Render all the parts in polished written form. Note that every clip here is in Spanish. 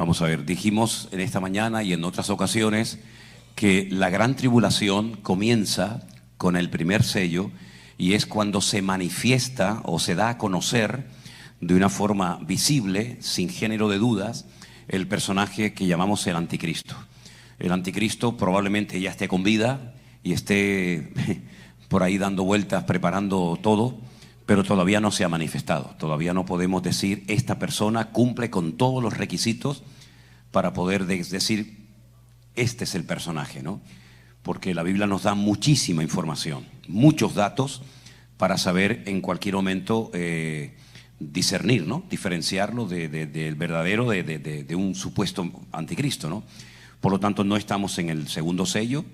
Vamos a ver, dijimos en esta mañana y en otras ocasiones que la gran tribulación comienza con el primer sello y es cuando se manifiesta o se da a conocer de una forma visible, sin género de dudas, el personaje que llamamos el anticristo. El anticristo probablemente ya esté con vida y esté por ahí dando vueltas, preparando todo, pero todavía no se ha manifestado. Todavía no podemos decir, esta persona cumple con todos los requisitos para poder decir, este es el personaje, ¿no? Porque la Biblia nos da muchísima información, muchos datos para saber en cualquier momento discernir, ¿no? Diferenciarlo del verdadero de un supuesto anticristo, ¿no? Por lo tanto, no estamos en el segundo sello,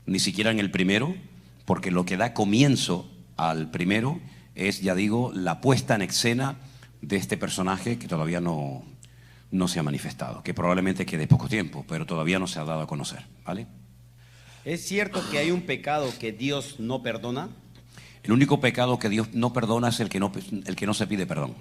ni siquiera en el primero, porque lo que da comienzo al primero es, ya digo, la puesta en escena de este personaje que todavía no se ha manifestado, que probablemente quede poco tiempo, pero todavía no se ha dado a conocer, ¿vale? ¿Es cierto que hay un pecado que Dios no perdona? El único pecado que Dios no perdona es el que no se pide perdón.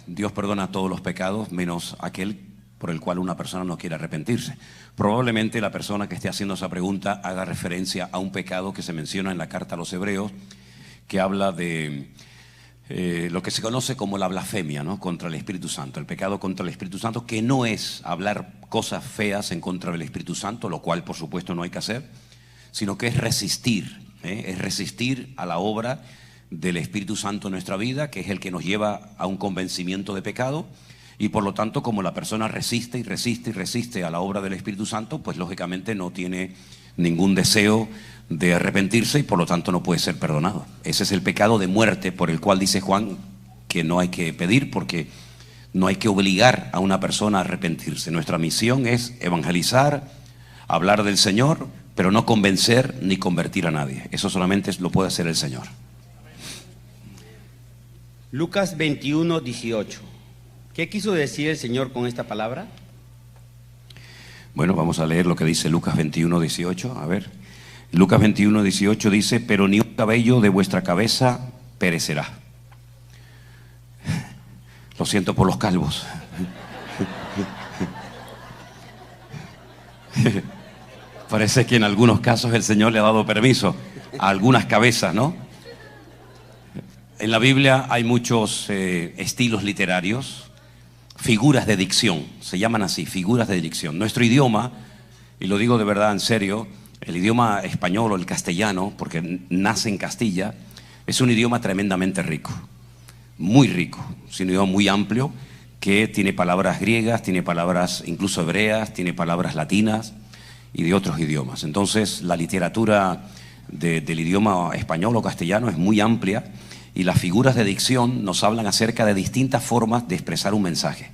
Dios perdona todos los pecados, menos aquel por el cual una persona no quiere arrepentirse. Probablemente la persona que esté haciendo esa pregunta haga referencia a un pecado que se menciona en la carta a los Hebreos, que habla de lo que se conoce como la blasfemia, ¿no? Contra el Espíritu Santo, el pecado contra el Espíritu Santo, que no es hablar cosas feas en contra del Espíritu Santo, lo cual por supuesto no hay que hacer, sino que es resistir a la obra del Espíritu Santo en nuestra vida, que es el que nos lleva a un convencimiento de pecado. Y por lo tanto, como la persona resiste y resiste y resiste a la obra del Espíritu Santo, pues lógicamente no tiene ningún deseo de arrepentirse y por lo tanto no puede ser perdonado. Ese es el pecado de muerte por el cual dice Juan que no hay que pedir, porque no hay que obligar a una persona a arrepentirse. Nuestra misión es evangelizar, hablar del Señor, pero no convencer ni convertir a nadie. Eso solamente lo puede hacer el Señor. Lucas 21, 18. ¿Qué quiso decir el Señor con esta palabra? Bueno, vamos a leer lo que dice Lucas 21, 18. A ver, Lucas 21, 18 dice, pero ni un cabello de vuestra cabeza perecerá. Lo siento por los calvos. Parece que en algunos casos el Señor le ha dado permiso a algunas cabezas, ¿no? En la Biblia hay muchos estilos literarios, figuras de dicción, se llaman así, figuras de dicción. Nuestro idioma, y lo digo de verdad en serio, el idioma español o el castellano, porque nace en Castilla, es un idioma tremendamente rico, muy rico. Es un idioma muy amplio que tiene palabras griegas, tiene palabras incluso hebreas, tiene palabras latinas y de otros idiomas. Entonces, la literatura del idioma español o castellano es muy amplia y las figuras de dicción nos hablan acerca de distintas formas de expresar un mensaje.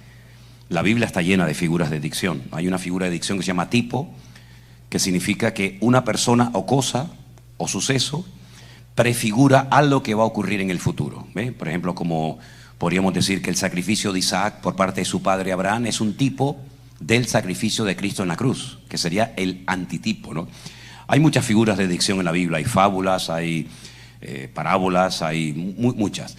La Biblia está llena de figuras de dicción. Hay una figura de dicción que se llama tipo, que significa que una persona o cosa o suceso prefigura algo que va a ocurrir en el futuro. ¿Ve? Por ejemplo, como podríamos decir que el sacrificio de Isaac por parte de su padre Abraham es un tipo del sacrificio de Cristo en la cruz, que sería el antitipo, ¿no? Hay muchas figuras de dicción en la Biblia, hay fábulas, hay parábolas, hay muchas.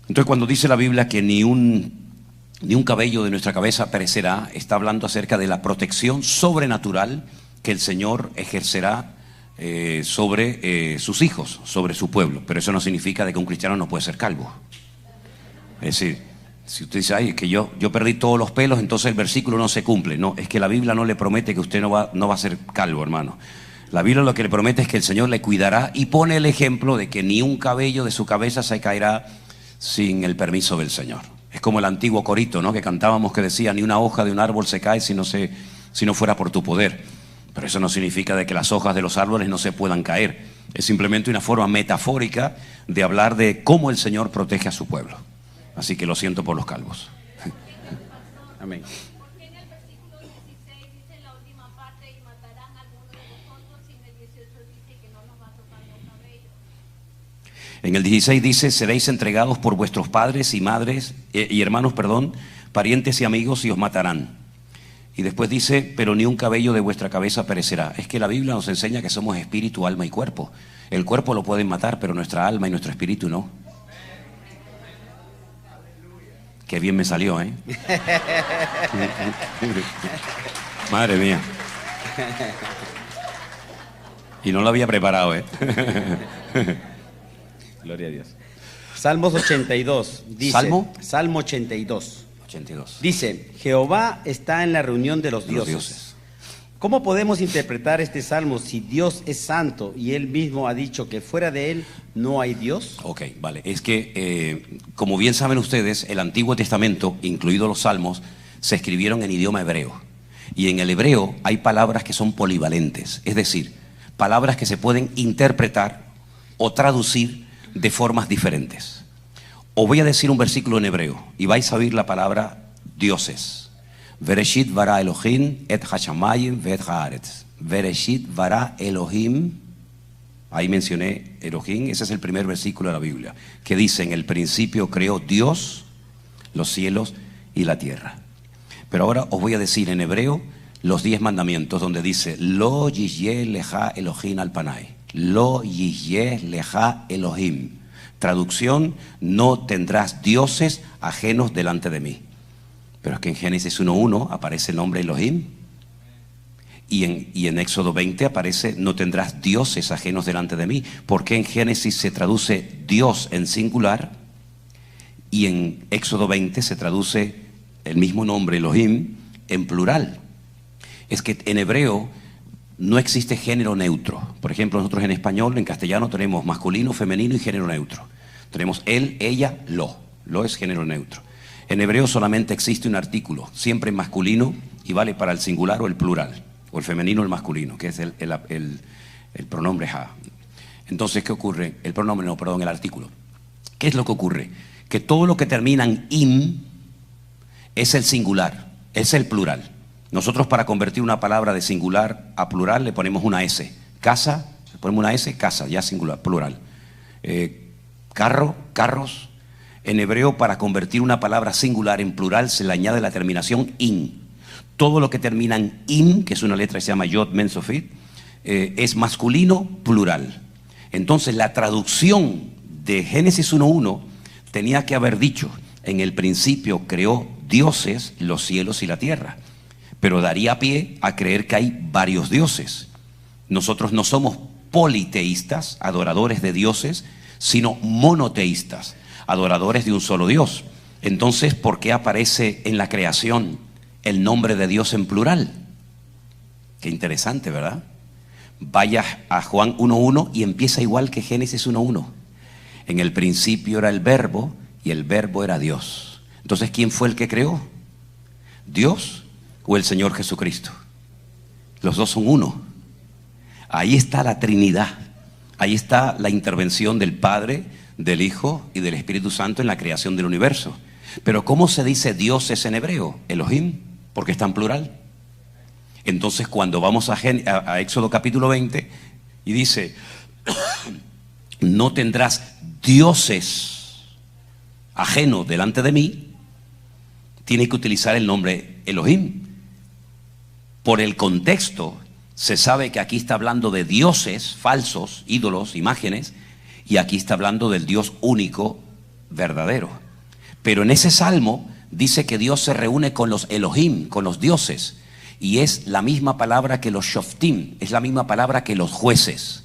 Entonces, cuando dice la Biblia que ni un cabello de nuestra cabeza perecerá, está hablando acerca de la protección sobrenatural que el Señor ejercerá sobre sus hijos, sobre su pueblo. Pero eso no significa de que un cristiano no puede ser calvo. Es decir, si usted dice, ay, es que yo perdí todos los pelos, entonces el versículo no se cumple. No, es que la Biblia no le promete que usted no va a ser calvo, hermano. La Biblia lo que le promete es que el Señor le cuidará y pone el ejemplo de que ni un cabello de su cabeza se caerá sin el permiso del Señor. Es como el antiguo corito, ¿no? Que cantábamos, que decía, ni una hoja de un árbol se cae si no fuera por tu poder. Pero eso no significa de que las hojas de los árboles no se puedan caer. Es simplemente una forma metafórica de hablar de cómo el Señor protege a su pueblo. Así que lo siento por los calvos. Amén. En el 16 dice, seréis entregados por vuestros padres y madres y hermanos, parientes y amigos y os matarán. Y después dice, pero ni un cabello de vuestra cabeza perecerá. Es que la Biblia nos enseña que somos espíritu, alma y cuerpo. El cuerpo lo pueden matar, pero nuestra alma y nuestro espíritu no. Qué bien me salió, ¿eh? Madre mía. Y no lo había preparado, ¿eh? Gloria a Dios. Salmos 82. Dice, ¿Salmo? Salmo 82. 82. Dice, Jehová está en la reunión de los dioses. ¿Cómo podemos interpretar este salmo si Dios es santo y Él mismo ha dicho que fuera de Él no hay Dios? Ok, vale. Es que, como bien saben ustedes, el Antiguo Testamento, incluidos los Salmos, se escribieron en idioma hebreo. Y en el hebreo hay palabras que son polivalentes, es decir, palabras que se pueden interpretar o traducir de formas diferentes. Os voy a decir un versículo en hebreo y vais a oír la palabra dioses. Bereshit bara Elohim et hashamayim ve'et haaretz. Bereshit bara Elohim. Ahí mencioné Elohim, ese es el primer versículo de la Biblia, que dice: en el principio creó Dios los cielos y la tierra. Pero ahora os voy a decir en hebreo los 10 mandamientos, donde dice: Lo yiyeh leja Elohim al panay. Lo yiyeh leja Elohim. Traducción: no tendrás dioses ajenos delante de mí. Pero es que en Génesis 1:1 aparece el nombre Elohim. Y en Éxodo 20 aparece: no tendrás dioses ajenos delante de mí. ¿Por qué en Génesis se traduce Dios en singular y en Éxodo 20 se traduce el mismo nombre Elohim en plural? Es que en hebreo no existe género neutro. Por ejemplo, nosotros en español, en castellano, tenemos masculino, femenino y género neutro. Tenemos él, ella, lo. Lo es género neutro. En hebreo solamente existe un artículo, siempre en masculino, y vale para el singular o el plural, o el femenino o el masculino, que es el pronombre ha. Entonces, ¿qué ocurre? El pronombre, no, perdón, el artículo. ¿Qué es lo que ocurre? Que todo lo que termina en im es el singular, es el plural. Nosotros, para convertir una palabra de singular a plural, le ponemos una S. Casa, le ponemos una S, casa, ya singular, plural. Carro, carros. En hebreo, para convertir una palabra singular en plural, se le añade la terminación in. Todo lo que termina en in, que es una letra que se llama yod, men, sofit, es masculino plural. Entonces, la traducción de Génesis 1:1 tenía que haber dicho: en el principio creó dioses los cielos y la tierra. Pero daría pie a creer que hay varios dioses. Nosotros no somos politeístas, adoradores de dioses, sino monoteístas, adoradores de un solo Dios. Entonces, ¿por qué aparece en la creación el nombre de Dios en plural? Qué interesante, ¿verdad? Vaya a Juan 1:1 y empieza igual que Génesis 1:1. En el principio era el verbo y el verbo era Dios. Entonces, ¿quién fue el que creó? ¿Dios o el Señor Jesucristo? Los dos son uno. Ahí está la Trinidad. Ahí está la intervención del Padre, del Hijo y del Espíritu Santo en la creación del universo. Pero ¿cómo se dice dioses en hebreo? Elohim, porque está en plural. Entonces, cuando vamos a Éxodo capítulo 20 y dice: no tendrás dioses ajenos delante de mí, tiene que utilizar el nombre Elohim. Por el contexto, se sabe que aquí está hablando de dioses falsos, ídolos, imágenes, y aquí está hablando del Dios único, verdadero. Pero en ese salmo dice que Dios se reúne con los Elohim, con los dioses, y es la misma palabra que los shoftim, es la misma palabra que los jueces.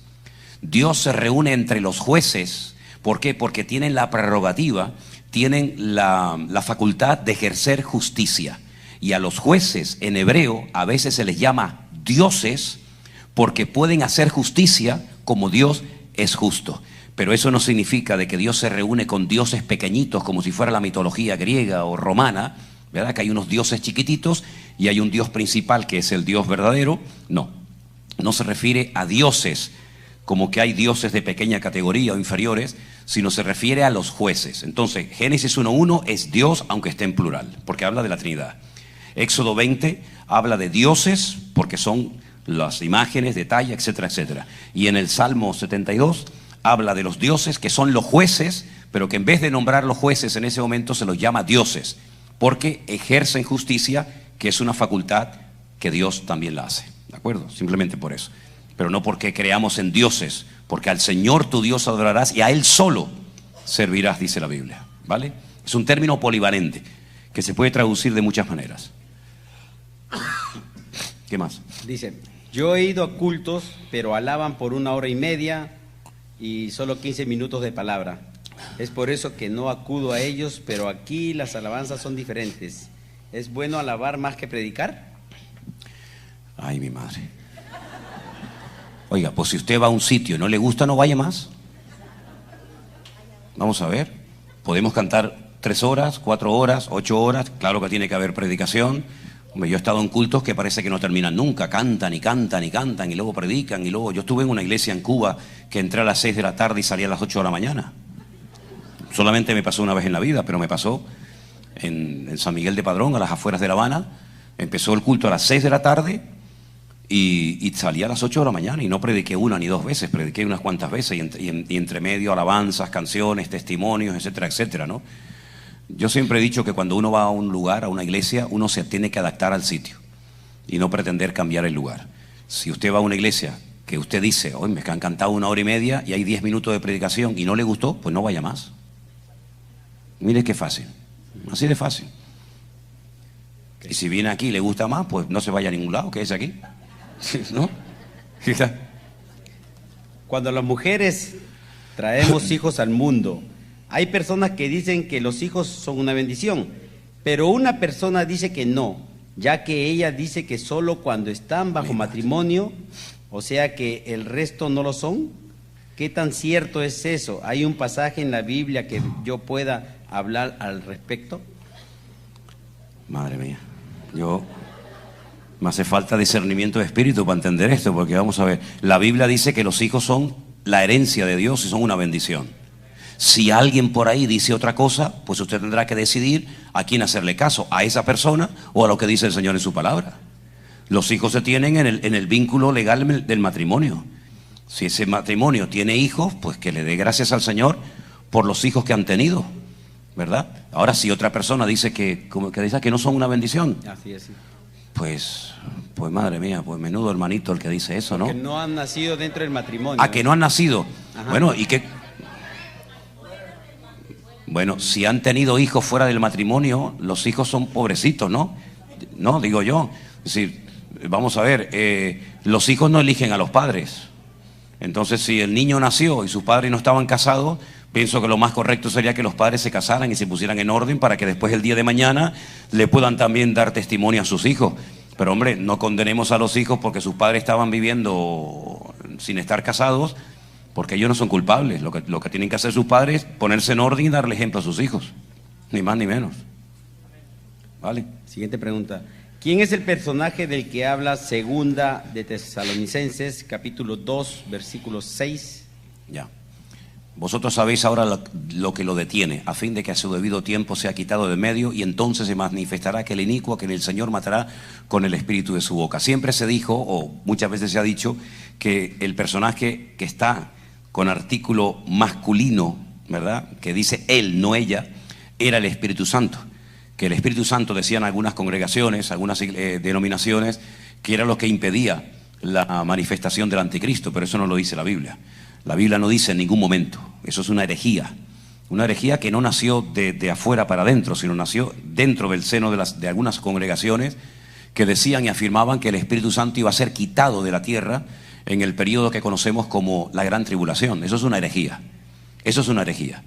Dios se reúne entre los jueces. ¿Por qué? Porque tienen la prerrogativa, tienen la facultad de ejercer justicia. Y a los jueces en hebreo a veces se les llama dioses porque pueden hacer justicia como Dios es justo. Pero eso no significa de que Dios se reúne con dioses pequeñitos como si fuera la mitología griega o romana, ¿verdad? Que hay unos dioses chiquititos y hay un Dios principal que es el Dios verdadero. No, no se refiere a dioses como que hay dioses de pequeña categoría o inferiores, sino se refiere a los jueces. Entonces, Génesis 1:1 es Dios, aunque esté en plural, porque habla de la Trinidad. Éxodo 20 habla de dioses, porque son las imágenes, detalle, etcétera, etcétera. Y en el Salmo 72 habla de los dioses, que son los jueces, pero que en vez de nombrar los jueces en ese momento se los llama dioses, porque ejercen justicia, que es una facultad que Dios también la hace. ¿De acuerdo? Simplemente por eso. Pero no porque creamos en dioses, porque al Señor tu Dios adorarás y a Él solo servirás, dice la Biblia. ¿Vale? Es un término polivalente. que se puede traducir de muchas maneras. ¿Qué más? Dice, yo he ido a cultos, pero alaban por 1 hora y media y solo 15 minutos de palabra. Es por eso que no acudo a ellos, pero aquí las alabanzas son diferentes. ¿Es bueno alabar más que predicar? Ay, mi madre. Oiga, pues si usted va a un sitio y no le gusta, no vaya más. Vamos a ver. Podemos cantar 3 horas, 4 horas, 8 horas. Claro que tiene que haber predicación. Hombre, yo he estado en cultos que parece que no terminan nunca. Cantan y cantan y cantan y luego predican y luego... Yo estuve en una iglesia en Cuba que entré a las 6 de la tarde y salí a las 8 de la mañana. Solamente me pasó una vez en la vida, pero me pasó en San Miguel de Padrón, a las afueras de La Habana. Empezó el culto a las 6 de la tarde y salí a las 8 de la mañana y no prediqué 1 ni 2 veces, prediqué unas cuantas veces y entre medio alabanzas, canciones, testimonios, etcétera, etcétera, ¿no? Yo siempre he dicho que cuando uno va a un lugar, a una iglesia, uno se tiene que adaptar al sitio y no pretender cambiar el lugar. Si usted va a una iglesia que usted dice, hoy me han cantado 1 hora y media y hay 10 minutos de predicación y no le gustó, pues no vaya más. Mire qué fácil, así de fácil. Y si viene aquí y le gusta más, pues no se vaya a ningún lado, quédese aquí, ¿no? Cuando las mujeres traemos hijos al mundo, hay personas que dicen que los hijos son una bendición, pero una persona dice que no, ya que ella dice que solo cuando están bajo matrimonio, o sea que el resto no lo son. ¿Qué tan cierto es eso? ¿Hay un pasaje en la Biblia que yo pueda hablar al respecto? Madre mía, me hace falta discernimiento de espíritu para entender esto, porque vamos a ver, la Biblia dice que los hijos son la herencia de Dios y son una bendición. Si alguien por ahí dice otra cosa, pues usted tendrá que decidir a quién hacerle caso, a esa persona o a lo que dice el Señor en su palabra. Los hijos se tienen en el vínculo legal del matrimonio. Si ese matrimonio tiene hijos, pues que le dé gracias al Señor por los hijos que han tenido, ¿verdad? Ahora, si otra persona dice que dice que no son una bendición, así es. Pues madre mía, pues menudo hermanito el que dice eso, ¿no? Que no han nacido dentro del matrimonio. Ah, que no han nacido. Ajá. Bueno, y que... Bueno, si han tenido hijos fuera del matrimonio, los hijos son pobrecitos, ¿no? No, digo yo. Es decir, vamos a ver, los hijos no eligen a los padres. Entonces, si el niño nació y sus padres no estaban casados, pienso que lo más correcto sería que los padres se casaran y se pusieran en orden para que después el día de mañana le puedan también dar testimonio a sus hijos. Pero hombre, no condenemos a los hijos porque sus padres estaban viviendo sin estar casados, porque ellos no son culpables. Lo que tienen que hacer sus padres es ponerse en orden y darle ejemplo a sus hijos, ni más ni menos. ¿Vale? Siguiente pregunta. ¿Quién es el personaje del que habla segunda de Tesalonicenses, capítulo 2, versículo 6? Ya. Vosotros sabéis ahora lo que lo detiene, a fin de que a su debido tiempo sea quitado de medio, y entonces se manifestará aquel inicuo que el Señor matará con el espíritu de su boca. Siempre se dijo, o muchas veces se ha dicho, que el personaje que está con artículo masculino, ¿verdad?, que dice él, no ella, era el Espíritu Santo. Que el Espíritu Santo, decían algunas congregaciones, algunas denominaciones, que era lo que impedía la manifestación del anticristo, pero eso no lo dice la Biblia. La Biblia no dice en ningún momento. Eso es una herejía que no nació de afuera para adentro, sino nació dentro del seno de algunas congregaciones que decían y afirmaban que el Espíritu Santo iba a ser quitado de la tierra en el periodo que conocemos como la Gran Tribulación. Eso es una herejía. Eso es una herejía.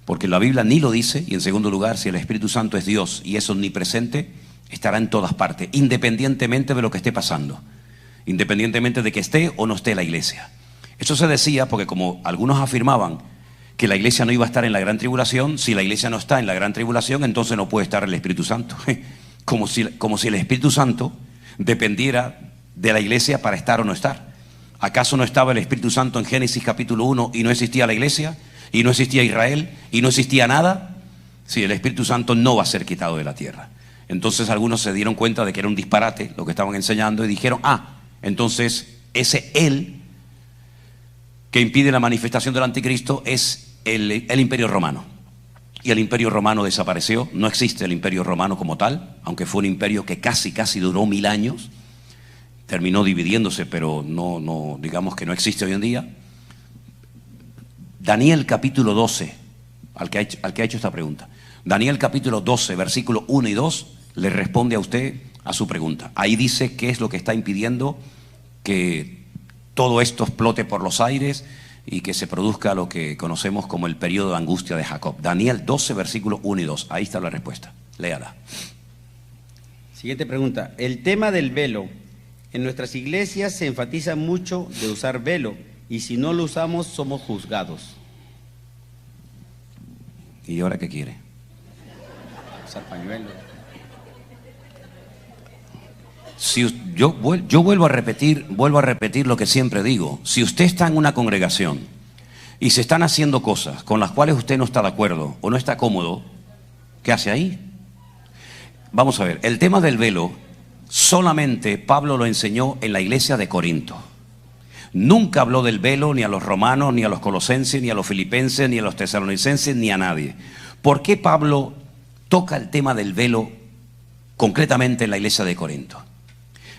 Porque la Biblia ni lo dice, y en segundo lugar, si el Espíritu Santo es Dios y es omnipresente, estará en todas partes, independientemente de lo que esté pasando, independientemente de que esté o no esté la iglesia. Eso se decía porque como algunos afirmaban que la iglesia no iba a estar en la Gran Tribulación, si la iglesia no está en la Gran Tribulación, entonces no puede estar el Espíritu Santo. Como si el Espíritu Santo dependiera de la iglesia para estar o no estar. ¿Acaso no estaba el Espíritu Santo en Génesis capítulo 1 y no existía la iglesia? ¿Y no existía Israel? ¿Y no existía nada? Sí, el Espíritu Santo no va a ser quitado de la tierra. Entonces algunos se dieron cuenta de que era un disparate lo que estaban enseñando y dijeron, entonces ese él que impide la manifestación del anticristo es el Imperio Romano. Y el Imperio Romano desapareció. No existe el Imperio Romano como tal, aunque fue un imperio que casi duró 1000 años. Terminó dividiéndose, pero no digamos que no existe hoy en día. Daniel capítulo 12, al que ha hecho esta pregunta. Daniel capítulo 12, versículo 1 y 2, le responde a usted a su pregunta. Ahí dice qué es lo que está impidiendo que todo esto explote por los aires y que se produzca lo que conocemos como el periodo de angustia de Jacob. Daniel 12, versículo 1 y 2. Ahí está la respuesta. Léala. Siguiente pregunta. El tema del velo. En nuestras iglesias se enfatiza mucho de usar velo y si no lo usamos somos juzgados. ¿Y ahora qué quiere? Usar pañuelo. Yo vuelvo a repetir lo que siempre digo. Si usted está en una congregación y se están haciendo cosas con las cuales usted no está de acuerdo o no está cómodo, ¿qué hace ahí? Vamos a ver, el tema del velo solamente Pablo lo enseñó en la iglesia de Corinto. Nunca habló del velo ni a los romanos, ni a los colosenses, ni a los filipenses, ni a los tesalonicenses, ni a nadie. ¿Por qué Pablo toca el tema del velo concretamente en la iglesia de Corinto?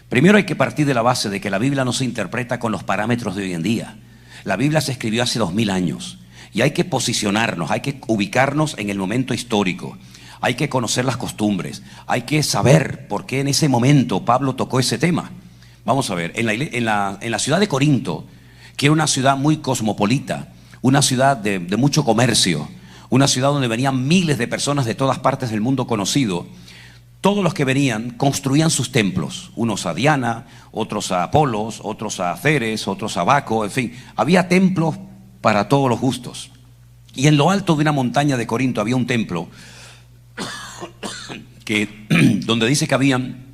Primero hay que partir de la base de que la Biblia no se interpreta con los parámetros de hoy en día. La Biblia se escribió hace 2000 años y hay que posicionarnos, hay que ubicarnos en el momento histórico. Hay que conocer las costumbres, hay que saber por qué en ese momento Pablo tocó ese tema. Vamos a ver, en la ciudad de Corinto, que era una ciudad muy cosmopolita, una ciudad de mucho comercio, una ciudad donde venían miles de personas de todas partes del mundo conocido, todos los que venían construían sus templos, unos a Diana, otros a Apolos, otros a Ceres, otros a Baco, en fin, había templos para todos los gustos. Y en lo alto de una montaña de Corinto había un templo donde dice que habían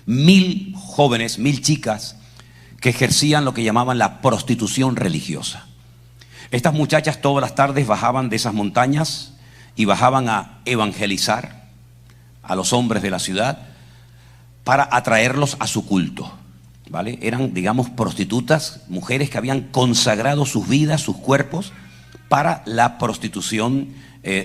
1000 jóvenes, 1000 chicas que ejercían lo que llamaban la prostitución religiosa. Estas muchachas todas las tardes bajaban de esas montañas y bajaban a evangelizar a los hombres de la ciudad para atraerlos a su culto, ¿vale? Eran, digamos, prostitutas, mujeres que habían consagrado sus vidas, sus cuerpos para la prostitución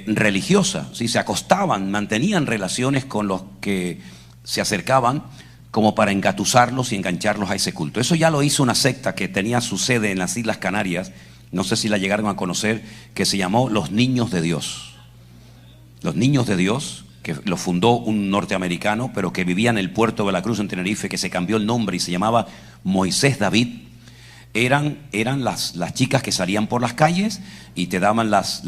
religiosa, ¿sí? Se acostaban, mantenían relaciones con los que se acercaban como para engatusarlos y engancharlos a ese culto. Eso ya lo hizo una secta que tenía su sede en las Islas Canarias, no sé si la llegaron a conocer, que se llamó Los Niños de Dios. Los Niños de Dios, que lo fundó un norteamericano, pero que vivía en el puerto de Veracruz en Tenerife, que se cambió el nombre y se llamaba Moisés David. Eran las chicas que salían por las calles y te daban las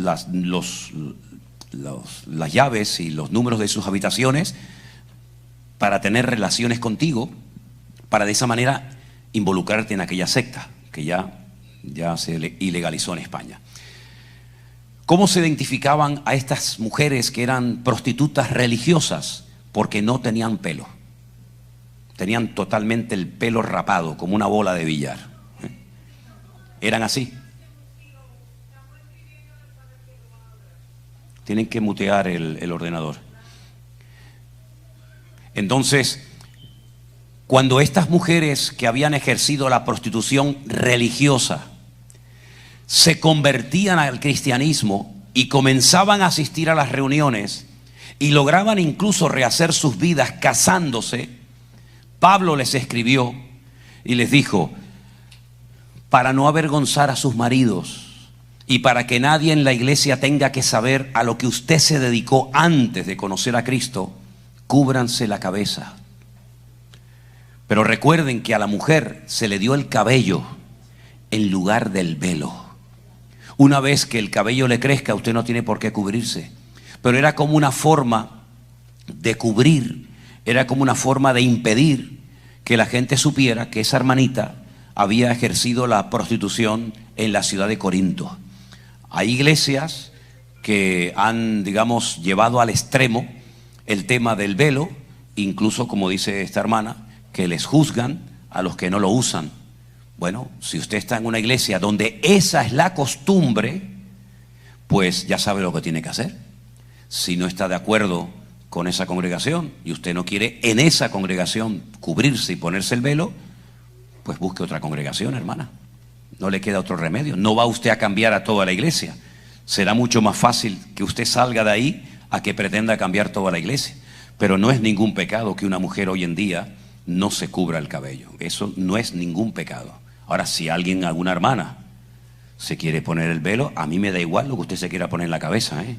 llaves y los números de sus habitaciones para tener relaciones contigo, para de esa manera involucrarte en aquella secta que ya se ilegalizó en España. ¿Cómo se identificaban a estas mujeres que eran prostitutas religiosas? Porque no tenían pelo. Tenían totalmente el pelo rapado, como una bola de billar. Eran así. Tienen que mutear el ordenador. Entonces, cuando estas mujeres que habían ejercido la prostitución religiosa se convertían al cristianismo y comenzaban a asistir a las reuniones y lograban incluso rehacer sus vidas casándose, Pablo les escribió y les dijo: para no avergonzar a sus maridos y para que nadie en la iglesia tenga que saber a lo que usted se dedicó antes de conocer a Cristo, cúbranse la cabeza. Pero recuerden que a la mujer se le dio el cabello en lugar del velo. Una vez que el cabello le crezca, usted no tiene por qué cubrirse. Pero era como una forma de cubrir, era como una forma de impedir que la gente supiera que esa hermanita había ejercido la prostitución en la ciudad de Corinto. Hay iglesias que han, digamos, llevado al extremo el tema del velo, incluso, como dice esta hermana, que les juzgan a los que no lo usan. Bueno, si usted está en una iglesia donde esa es la costumbre, pues ya sabe lo que tiene que hacer. Si no está de acuerdo con esa congregación y usted no quiere en esa congregación cubrirse y ponerse el velo, pues busque otra congregación, hermana. No le queda otro remedio. No va usted a cambiar a toda la iglesia. Será mucho más fácil que usted salga de ahí a que pretenda cambiar toda la iglesia. Pero no es ningún pecado que una mujer hoy en día no se cubra el cabello. Eso no es ningún pecado. Ahora, si alguien, alguna hermana, se quiere poner el velo, a mí me da igual lo que usted se quiera poner en la cabeza, ¿eh?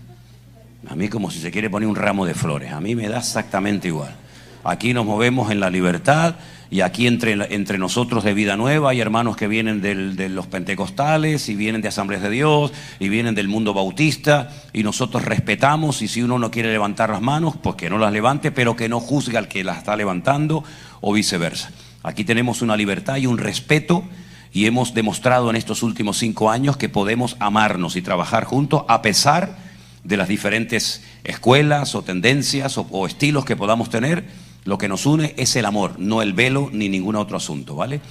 A mí como si se quiere poner un ramo de flores. A mí me da exactamente igual. Aquí nos movemos en la libertad y aquí entre nosotros de Vida Nueva hay hermanos que vienen de los pentecostales y vienen de Asambleas de Dios y vienen del mundo bautista y nosotros respetamos, y si uno no quiere levantar las manos, pues que no las levante, pero que no juzgue al que las está levantando o viceversa. Aquí tenemos una libertad y un respeto, y hemos demostrado en estos últimos 5 años que podemos amarnos y trabajar juntos a pesar de las diferentes escuelas o tendencias o estilos que podamos tener. Lo que nos une es el amor, no el velo ni ningún otro asunto, ¿vale?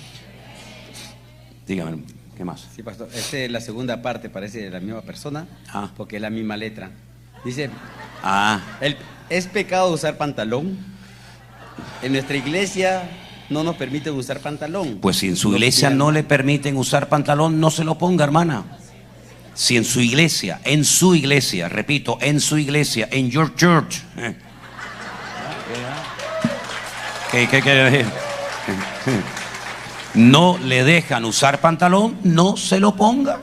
Dígame, ¿qué más? Sí, pastor, esta es la segunda parte, parece de la misma persona, porque es la misma letra. Dice, ¿es pecado usar pantalón? En nuestra iglesia no nos permiten usar pantalón. Pues si en su iglesia no le permiten usar pantalón, no se lo ponga, hermana. Si en su iglesia, repito, en su iglesia, en your church. ¿Qué quiere decir? No le dejan usar pantalón, no se lo ponga.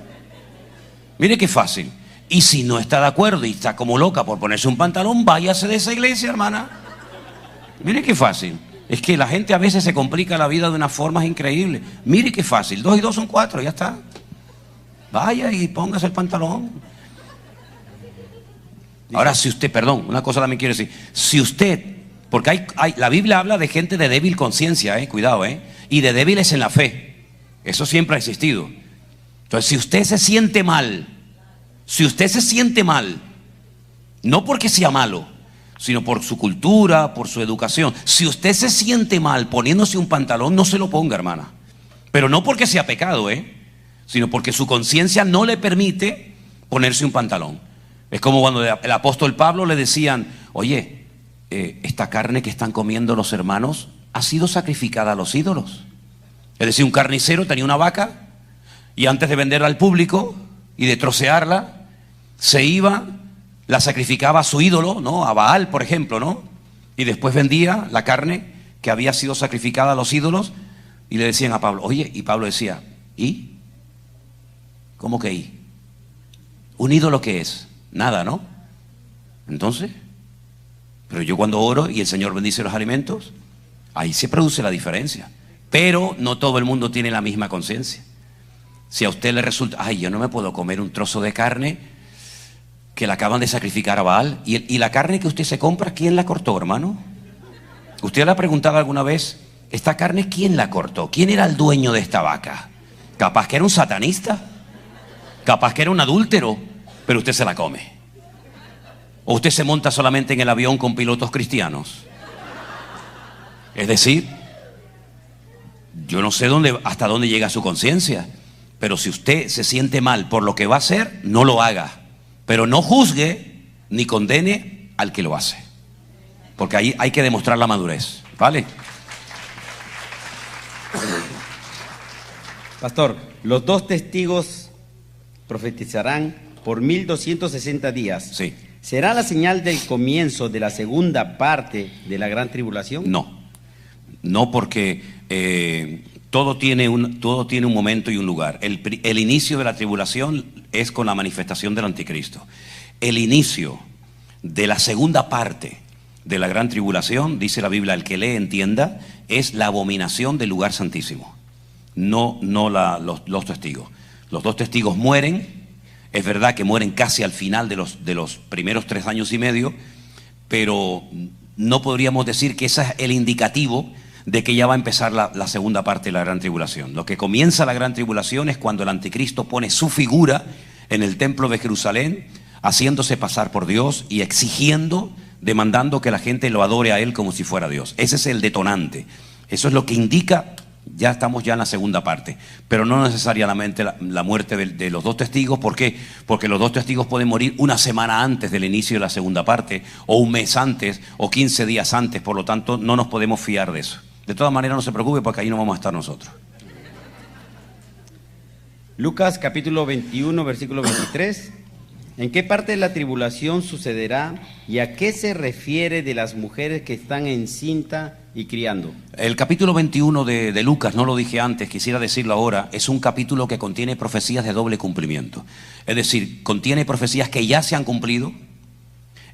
Mire qué fácil. Y si no está de acuerdo y está como loca por ponerse un pantalón, váyase de esa iglesia, hermana. Mire qué fácil. Es que la gente a veces se complica la vida de unas formas increíbles. Mire qué fácil. 2 y 2 son 4, ya está. Vaya y póngase el pantalón. Ahora, si usted, perdón, una cosa también quiero decir. Si usted, porque la Biblia habla de gente de débil conciencia, cuidado, y de débiles en la fe. Eso siempre ha existido. Entonces, si usted se siente mal, no porque sea malo, sino por su cultura, por su educación. Si usted se siente mal poniéndose un pantalón, no se lo ponga, hermana. Pero no porque sea pecado, sino porque su conciencia no le permite ponerse un pantalón. Es como cuando el apóstol Pablo le decían, oye, esta carne que están comiendo los hermanos ha sido sacrificada a los ídolos. Es decir, un carnicero tenía una vaca y antes de venderla al público y de trocearla, se iba, la sacrificaba a su ídolo, ¿no? A Baal, por ejemplo, ¿no? Y después vendía la carne que había sido sacrificada a los ídolos y le decían a Pablo, oye, y Pablo decía, ¿y? ¿Cómo que y? ¿Un ídolo qué es? Nada, ¿no? Entonces, pero yo cuando oro y el Señor bendice los alimentos, ahí se produce la diferencia. Pero no todo el mundo tiene la misma conciencia. Si a usted le resulta, ay, yo no me puedo comer un trozo de carne que la acaban de sacrificar a Baal. Y la carne que usted se compra, ¿quién la cortó, hermano? ¿Usted le ha preguntado alguna vez, esta carne quién la cortó? ¿Quién era el dueño de esta vaca? Capaz que era un satanista, capaz que era un adúltero, pero usted se la come. ¿O usted se monta solamente en el avión con pilotos cristianos? Es decir, yo no sé hasta dónde llega su conciencia, pero si usted se siente mal por lo que va a hacer, no lo haga. Pero no juzgue ni condene al que lo hace. Porque ahí hay que demostrar la madurez, ¿vale? Pastor, los 2 testigos profetizarán por 1260 días. Sí. ¿Será la señal del comienzo de la segunda parte de la gran tribulación? No, porque todo tiene un momento y un lugar. El inicio de la tribulación es con la manifestación del anticristo. El inicio de la segunda parte de la gran tribulación, dice la Biblia, el que lee entienda, es la abominación del lugar santísimo. No los testigos. Los 2 testigos mueren. Es verdad que mueren casi al final de los primeros 3 años y medio, pero no podríamos decir que ese es el indicativo de que ya va a empezar la segunda parte de la gran tribulación. Lo que comienza la gran tribulación es cuando el anticristo pone su figura en el templo de Jerusalén, haciéndose pasar por Dios y exigiendo, demandando que la gente lo adore a él como si fuera Dios. Ese es el detonante. Eso es lo que indica, ya estamos ya en la segunda parte, pero no necesariamente la muerte de los 2 testigos. ¿Por qué? Porque los 2 testigos pueden morir una semana antes del inicio de la segunda parte, o un mes antes, o 15 días antes. Por lo tanto, no nos podemos fiar de eso. De todas maneras, no se preocupe, porque ahí no vamos a estar nosotros. Lucas capítulo 21, versículo 23. ¿En qué parte de la tribulación sucederá y a qué se refiere de las mujeres que están encinta y criando? El capítulo 21 de Lucas, no lo dije antes, quisiera decirlo ahora, es un capítulo que contiene profecías de doble cumplimiento. Es decir, contiene profecías que ya se han cumplido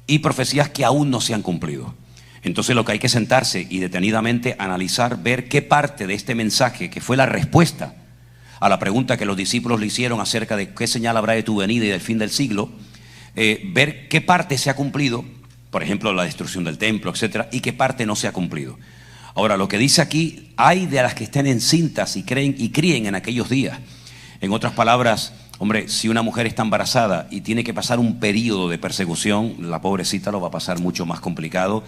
y profecías que aún no se han cumplido. Entonces lo que hay que sentarse y detenidamente analizar, ver qué parte de este mensaje, que fue la respuesta a la pregunta que los discípulos le hicieron acerca de qué señal habrá de tu venida y del fin del siglo, ver qué parte se ha cumplido, por ejemplo la destrucción del templo, etcétera, y qué parte no se ha cumplido. Ahora, lo que dice aquí, hay de las que estén encintas y críen en aquellos días. En otras palabras, hombre, si una mujer está embarazada y tiene que pasar un periodo de persecución, la pobrecita lo va a pasar mucho más complicado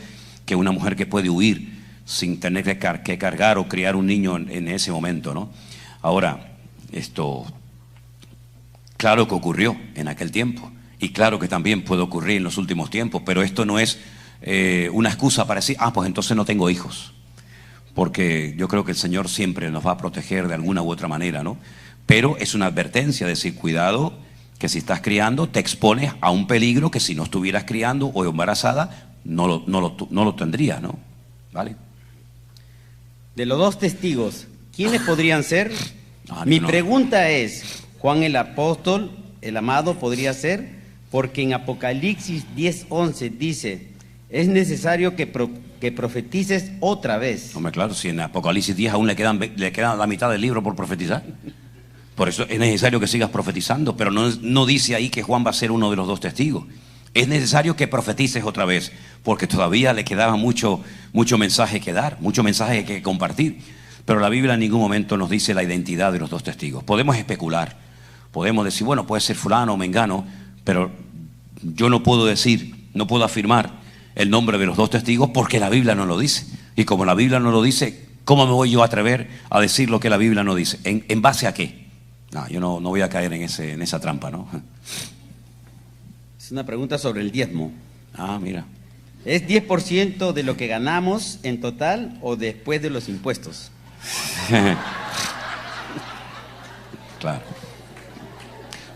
que una mujer que puede huir sin tener que cargar o criar un niño en ese momento, ¿no? Ahora, esto, claro que ocurrió en aquel tiempo y claro que también puede ocurrir en los últimos tiempos, pero esto no es una excusa para decir, pues entonces no tengo hijos, porque yo creo que el Señor siempre nos va a proteger de alguna u otra manera, ¿no? Pero es una advertencia, decir, cuidado, que si estás criando te expones a un peligro que si no estuvieras criando o embarazada no lo tendrías, ¿no? ¿Vale? De los dos testigos, ¿quiénes podrían ser? Mi pregunta es, ¿Juan el apóstol, el amado, podría ser? Porque en Apocalipsis 10:11 dice, es necesario que profetices otra vez. Hombre, claro, si en Apocalipsis 10 aún le queda la mitad del libro por profetizar. Por eso es necesario que sigas profetizando, pero no dice ahí que Juan va a ser uno de los dos testigos. Es necesario que profetices otra vez, porque todavía le quedaba mucho mensaje que dar, mucho mensaje que compartir. Pero la Biblia en ningún momento nos dice la identidad de los dos testigos. Podemos especular, podemos decir, bueno, puede ser fulano o mengano, pero yo no puedo decir, no puedo afirmar el nombre de los dos testigos porque la Biblia no lo dice. Y como la Biblia no lo dice, ¿cómo me voy yo a atrever a decir lo que la Biblia no dice? ¿En base a qué? No, yo no voy a caer en esa trampa, ¿no? Es una pregunta sobre el diezmo. Mira. ¿Es 10% de lo que ganamos en total o después de los impuestos? Claro.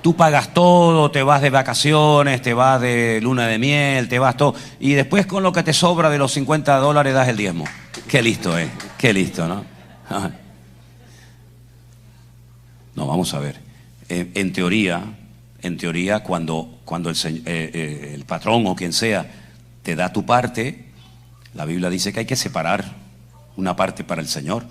Tú pagas todo, te vas de vacaciones, te vas de luna de miel, te vas todo, y después con lo que te sobra de los $50 das el diezmo. Qué listo, qué listo, ¿no? No, vamos a ver. En teoría, cuando el patrón o quien sea te da tu parte, la Biblia dice que hay que separar una parte para el Señor,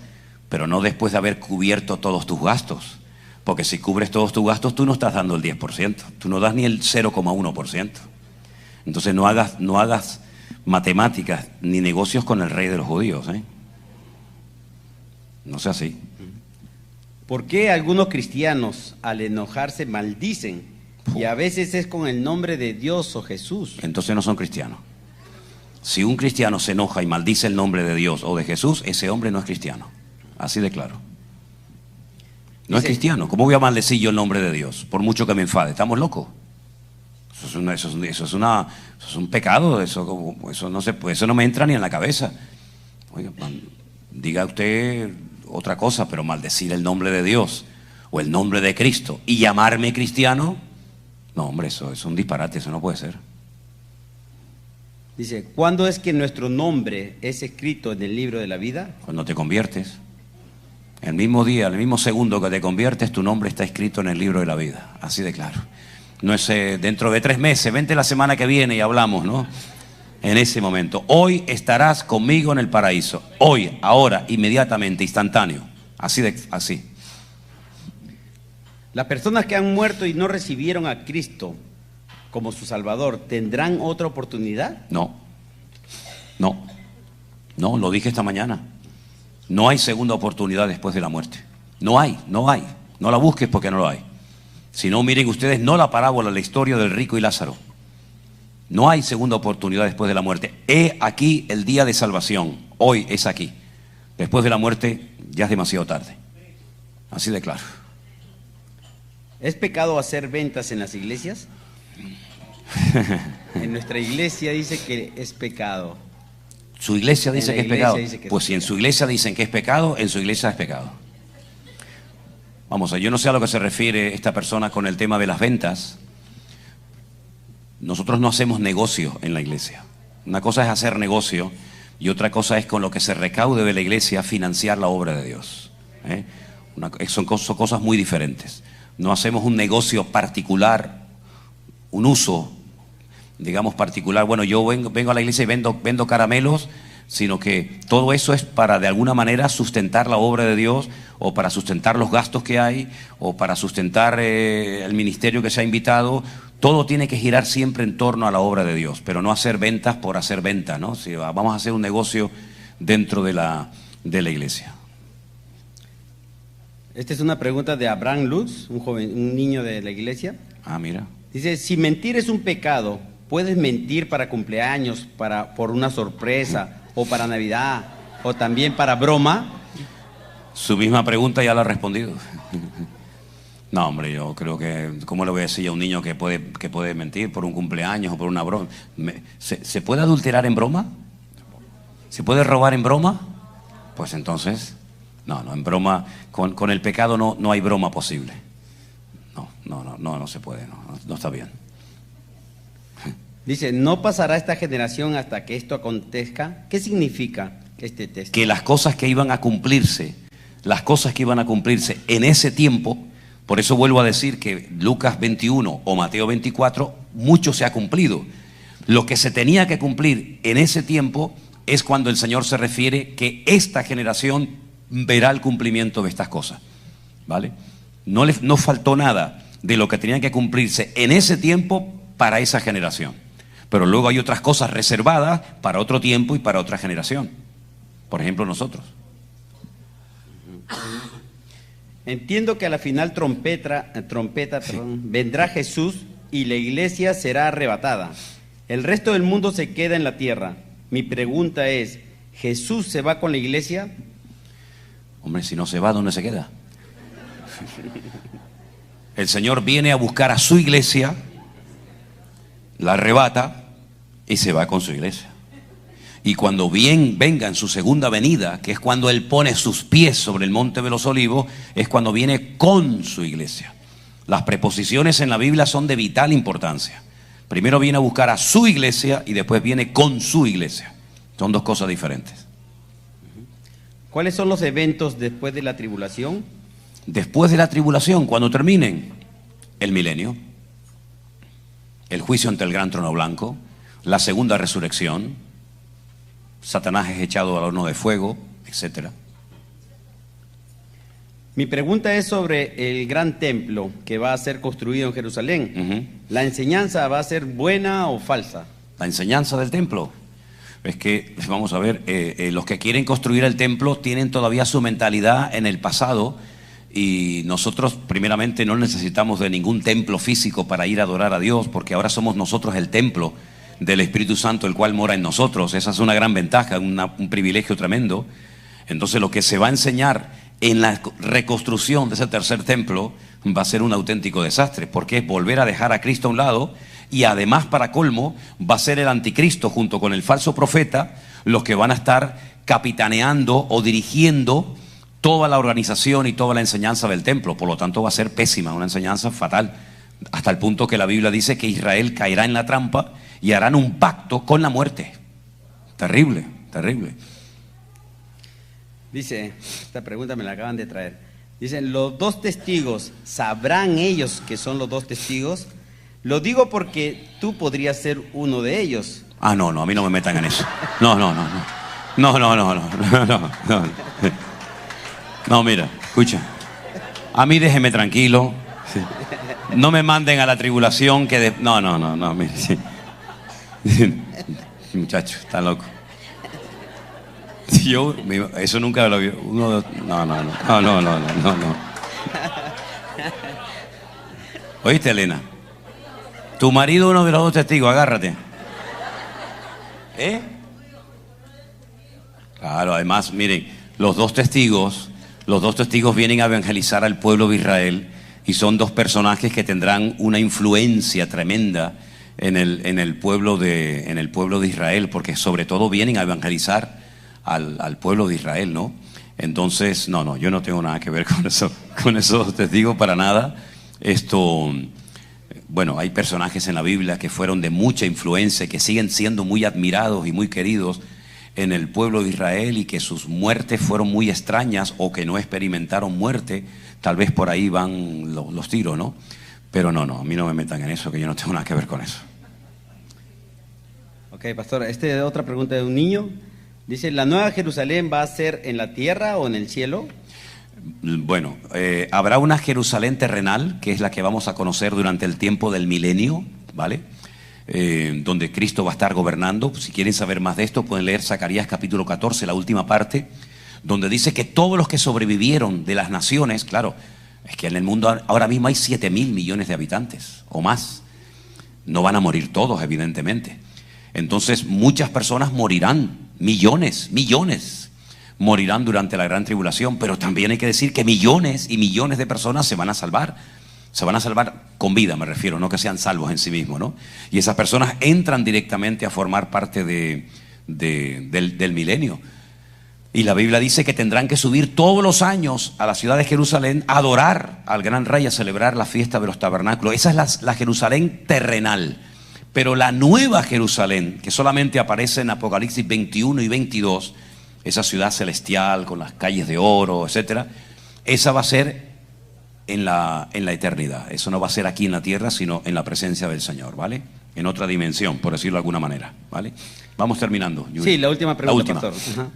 pero no después de haber cubierto todos tus gastos. Porque si cubres todos tus gastos, tú no estás dando el 10%, tú no das ni el 0,1%. Entonces no hagas matemáticas ni negocios con el rey de los judíos, ¿eh? No sea así. ¿Por qué algunos cristianos al enojarse maldicen? Y a veces es con el nombre de Dios o Jesús. Entonces no son cristianos. Si un cristiano se enoja y maldice el nombre de Dios o de Jesús, ese hombre no es cristiano. Así de claro. No es cristiano. ¿Cómo voy a maldecir yo el nombre de Dios? Por mucho que me enfade. ¿Estamos locos? Eso es un pecado. Eso no me entra ni en la cabeza. Oiga, diga usted otra cosa, pero maldecir el nombre de Dios o el nombre de Cristo y llamarme cristiano, no, hombre, eso es un disparate, eso no puede ser. Dice, ¿cuándo es que nuestro nombre es escrito en el libro de la vida? Cuando te conviertes. El mismo día, el mismo segundo que te conviertes, tu nombre está escrito en el libro de la vida. Así de claro. No es dentro de 3 meses, vente la semana que viene y hablamos, ¿no? En ese momento. Hoy estarás conmigo en el paraíso. Hoy, ahora, inmediatamente, instantáneo. Así. Las personas que han muerto y no recibieron a Cristo como su Salvador, ¿tendrán otra oportunidad? No, lo dije esta mañana. No hay segunda oportunidad después de la muerte. No hay. No la busques porque no lo hay. Si no, miren ustedes, no la parábola, la historia del rico y Lázaro. No hay segunda oportunidad después de la muerte. He aquí el día de salvación. Hoy es aquí. Después de la muerte ya es demasiado tarde. Así de claro. ¿Es pecado hacer ventas en las iglesias? En nuestra iglesia dice que es pecado. Su iglesia dice que es pecado. Pues si en su iglesia dicen que es pecado, en su iglesia es pecado. Vamos a ver, yo no sé a lo que se refiere esta persona con el tema de las ventas. Nosotros no hacemos negocio en la iglesia. Una cosa es hacer negocio y otra cosa es con lo que se recaude de la iglesia financiar la obra de Dios. Son cosas muy diferentes. No hacemos un negocio particular, un uso digamos, particular. Bueno, yo vengo a la iglesia y vendo caramelos, sino que todo eso es para de alguna manera sustentar la obra de Dios, o para sustentar los gastos que hay, o para sustentar el ministerio que se ha invitado. Todo tiene que girar siempre en torno a la obra de Dios, pero no hacer ventas por hacer ventas, ¿no? Si vamos a hacer un negocio dentro de la iglesia. Esta es una pregunta de Abraham Lutz, un niño de la iglesia. Ah, mira. Dice, si mentir es un pecado, ¿puedes mentir para cumpleaños, por una sorpresa, o para Navidad, o también para broma? Su misma pregunta ya la ha respondido. No, hombre, yo creo que, ¿cómo le voy a decir a un niño que puede mentir por un cumpleaños o por una broma? ¿Se puede adulterar en broma? ¿Se puede robar en broma? Pues entonces, no, en broma, con el pecado no hay broma posible. No se puede, no está bien. Dice, no pasará esta generación hasta que esto acontezca. ¿Qué significa este texto? Que las cosas que iban a cumplirse en ese tiempo, por eso vuelvo a decir que Lucas 21 o Mateo 24, mucho se ha cumplido. Lo que se tenía que cumplir en ese tiempo es cuando el Señor se refiere que esta generación verá el cumplimiento de estas cosas, ¿vale? No faltó nada de lo que tenía que cumplirse en ese tiempo para esa generación. Pero luego hay otras cosas reservadas para otro tiempo y para otra generación. Por ejemplo, nosotros. Entiendo que a la final vendrá Jesús y la iglesia será arrebatada. El resto del mundo se queda en la tierra. Mi pregunta es, ¿Jesús se va con la iglesia? Hombre, si no se va, ¿dónde se queda? El Señor viene a buscar a su iglesia, la arrebata y se va con su iglesia. Y cuando venga en su segunda venida, que es cuando Él pone sus pies sobre el monte de los olivos, es cuando viene con su iglesia. Las preposiciones en la Biblia son de vital importancia. Primero viene a buscar a su iglesia y después viene con su iglesia. Son dos cosas diferentes. ¿Cuáles son los eventos después de la tribulación? Después de la tribulación, cuando terminen, el milenio, el juicio ante el gran trono blanco, la segunda resurrección, Satanás es echado al horno de fuego, etc. Mi pregunta es sobre el gran templo que va a ser construido en Jerusalén. ¿La enseñanza va a ser buena o falsa? La enseñanza del templo. Es que, vamos a ver, los que quieren construir el templo tienen todavía su mentalidad en el pasado, y nosotros primeramente no necesitamos de ningún templo físico para ir a adorar a Dios, porque ahora somos nosotros el templo del Espíritu Santo, el cual mora en nosotros. Esa es una gran ventaja, un privilegio tremendo. Entonces lo que se va a enseñar en la reconstrucción de ese tercer templo va a ser un auténtico desastre, porque es volver a dejar a Cristo a un lado, y además, para colmo, va a ser el anticristo junto con el falso profeta los que van a estar capitaneando o dirigiendo toda la organización y toda la enseñanza del templo. Por lo tanto va a ser pésima, una enseñanza fatal, hasta el punto que la Biblia dice que Israel caerá en la trampa y harán un pacto con la muerte. Terrible, terrible. Dice, esta pregunta me la acaban de traer. Dicen, ¿los dos testigos sabrán ellos que son los dos testigos? Lo digo porque tú podrías ser uno de ellos. Ah, no, a mí no me metan en eso. No. No, mira, escucha. A mí déjeme tranquilo. Sí. No me manden a la tribulación que no, mire, sí. Muchacho, está loco. Eso nunca lo vi. No. ¿Oíste, Elena? Tu marido, uno de los dos testigos, agárrate. Claro, además, miren, los dos testigos vienen a evangelizar al pueblo de Israel, y son dos personajes que tendrán una influencia tremenda en el pueblo de Israel, porque sobre todo vienen a evangelizar al pueblo de Israel, ¿no? Entonces, no, yo no tengo nada que ver con esos testigos para nada. Bueno, hay personajes en la Biblia que fueron de mucha influencia, que siguen siendo muy admirados y muy queridos en el pueblo de Israel, y que sus muertes fueron muy extrañas, o que no experimentaron muerte. Tal vez por ahí van los tiros, ¿no? Pero no, a mí no me metan en eso, que yo no tengo nada que ver con eso. Ok, pastor, otra pregunta de un niño. Dice, ¿la nueva Jerusalén va a ser en la tierra o en el cielo? Bueno, habrá una Jerusalén terrenal, que es la que vamos a conocer durante el tiempo del milenio, ¿vale? Donde Cristo va a estar gobernando. Si quieren saber más de esto, pueden leer Zacarías capítulo 14, la última parte, donde dice que todos los que sobrevivieron de las naciones, claro, es que en el mundo ahora mismo hay 7.000 millones de habitantes o más. No van a morir todos, evidentemente. Entonces muchas personas morirán, millones morirán durante la gran tribulación, pero también hay que decir que millones y millones de personas se van a salvar con vida, me refiero, no que sean salvos en sí mismos, ¿no? Y esas personas entran directamente a formar parte del milenio. Y la Biblia dice que tendrán que subir todos los años a la ciudad de Jerusalén a adorar al gran rey, a celebrar la fiesta de los tabernáculos. Esa es la Jerusalén terrenal. Pero la nueva Jerusalén, que solamente aparece en Apocalipsis 21 y 22, esa ciudad celestial con las calles de oro, etcétera, esa va a ser en la eternidad. Eso no va a ser aquí en la tierra, sino en la presencia del Señor, ¿vale? En otra dimensión, por decirlo de alguna manera, ¿vale? Vamos terminando, Yuri. Sí, la última pregunta, pastor. Ajá.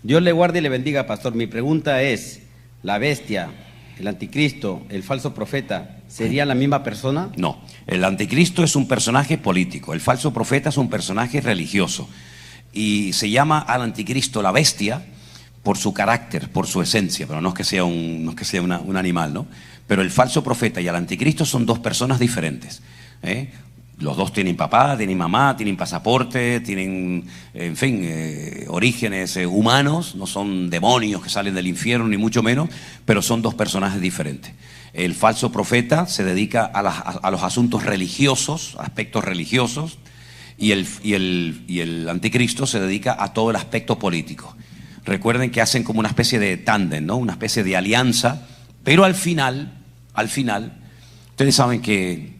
Dios le guarde y le bendiga, pastor. Mi pregunta es, ¿la bestia, el anticristo, el falso profeta, serían la misma persona? No, el anticristo es un personaje político, el falso profeta es un personaje religioso. Y se llama al anticristo la bestia por su carácter, por su esencia, pero no es que sea un animal, ¿no? Pero el falso profeta y el anticristo son dos personas diferentes, ¿eh? Los dos tienen papá, tienen mamá, tienen pasaporte, tienen, en fin, orígenes humanos, no son demonios que salen del infierno, ni mucho menos, pero son dos personajes diferentes. El falso profeta se dedica a los asuntos religiosos, aspectos religiosos, y el anticristo se dedica a todo el aspecto político. Recuerden que hacen como una especie de tándem, ¿no? Una especie de alianza, pero al final, ustedes saben que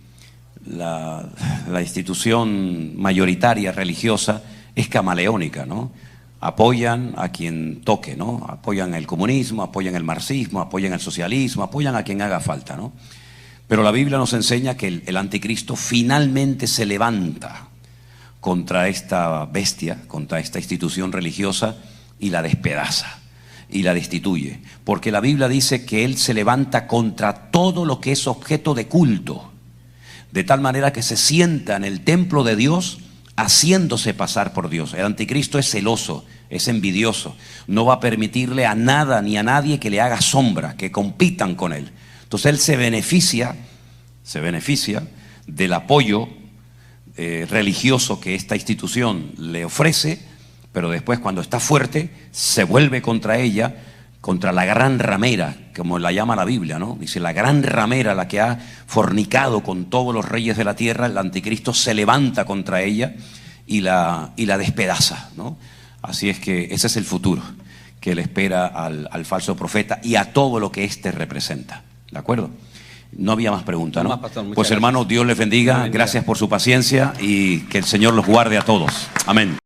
la institución mayoritaria religiosa es camaleónica, ¿no? Apoyan a quien toque, ¿no? Apoyan el comunismo, apoyan el marxismo, apoyan el socialismo, apoyan a quien haga falta, ¿no? Pero la Biblia nos enseña que el anticristo finalmente se levanta contra esta bestia, contra esta institución religiosa, y la despedaza y la destituye, porque la Biblia dice que él se levanta contra todo lo que es objeto de culto, de tal manera que se sienta en el templo de Dios haciéndose pasar por Dios. El anticristo es celoso, es envidioso, no va a permitirle a nada ni a nadie que le haga sombra, que compitan con él. Entonces él se beneficia del apoyo religioso que esta institución le ofrece, pero después cuando está fuerte se vuelve contra ella, contra la gran ramera, como la llama la Biblia, ¿no? Dice la gran ramera, la que ha fornicado con todos los reyes de la tierra. El anticristo se levanta contra ella y la despedaza, ¿no? Así es que ese es el futuro que le espera al falso profeta y a todo lo que éste representa, ¿de acuerdo? No había más preguntas, ¿no? No más, pastor, pues hermanos, Dios les bendiga, gracias por su paciencia y que el Señor los guarde a todos. Amén.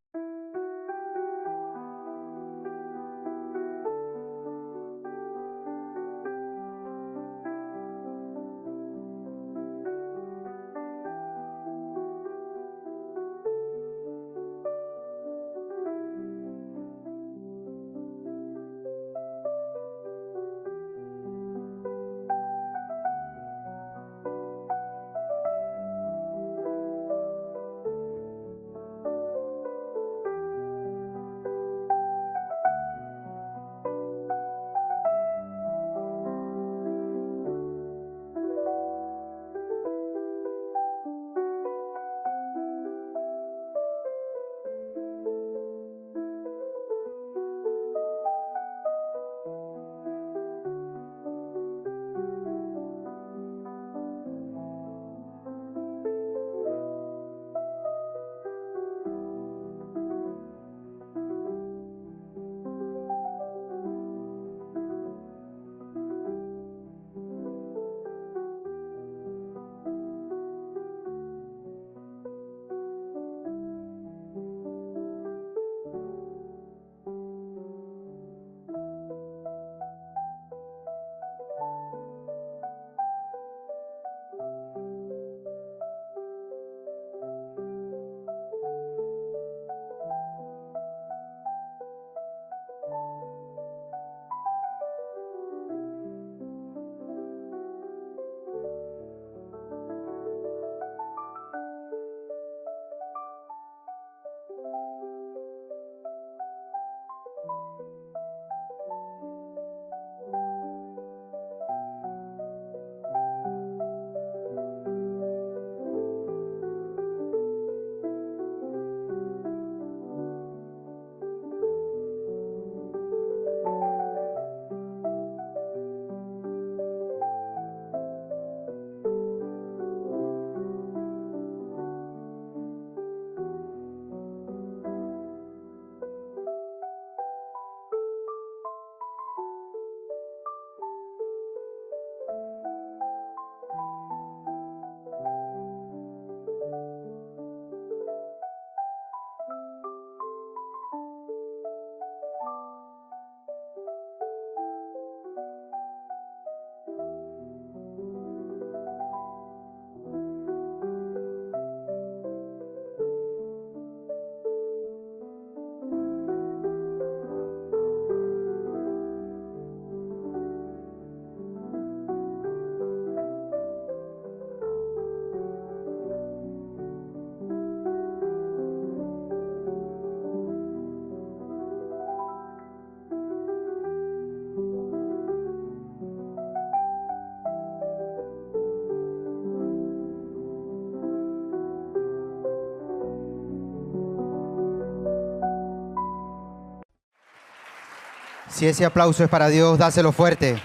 Si ese aplauso es para Dios, dáselo fuerte.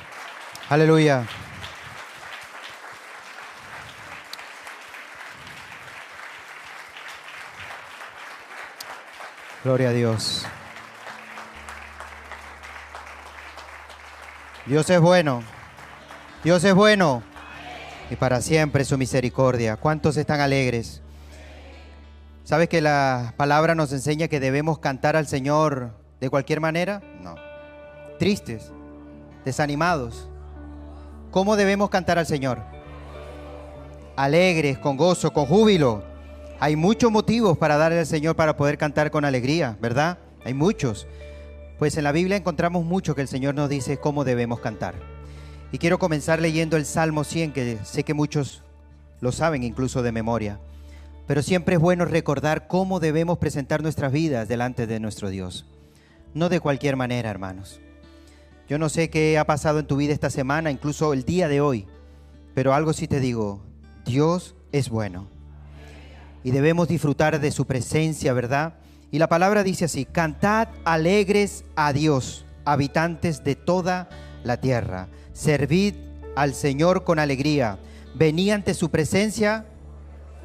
Aleluya. Gloria a Dios. Dios es bueno. Dios es bueno. Y para siempre su misericordia. ¿Cuántos están alegres? ¿Sabes que la palabra nos enseña que debemos cantar al Señor de cualquier manera? No. Tristes, desanimados. ¿Cómo debemos cantar al Señor? Alegres, con gozo, con júbilo. Hay muchos motivos para darle al Señor para poder cantar con alegría, ¿verdad? Hay muchos. Pues en la Biblia encontramos mucho que el Señor nos dice cómo debemos cantar. Y quiero comenzar leyendo el Salmo 100, que sé que muchos lo saben incluso de memoria. Pero siempre es bueno recordar cómo debemos presentar nuestras vidas delante de nuestro Dios. No de cualquier manera, hermanos. Yo no sé qué ha pasado en tu vida esta semana, incluso el día de hoy. Pero algo sí te digo, Dios es bueno. Y debemos disfrutar de su presencia, ¿verdad? Y la palabra dice así: cantad alegres a Dios, habitantes de toda la tierra. Servid al Señor con alegría. Venid ante su presencia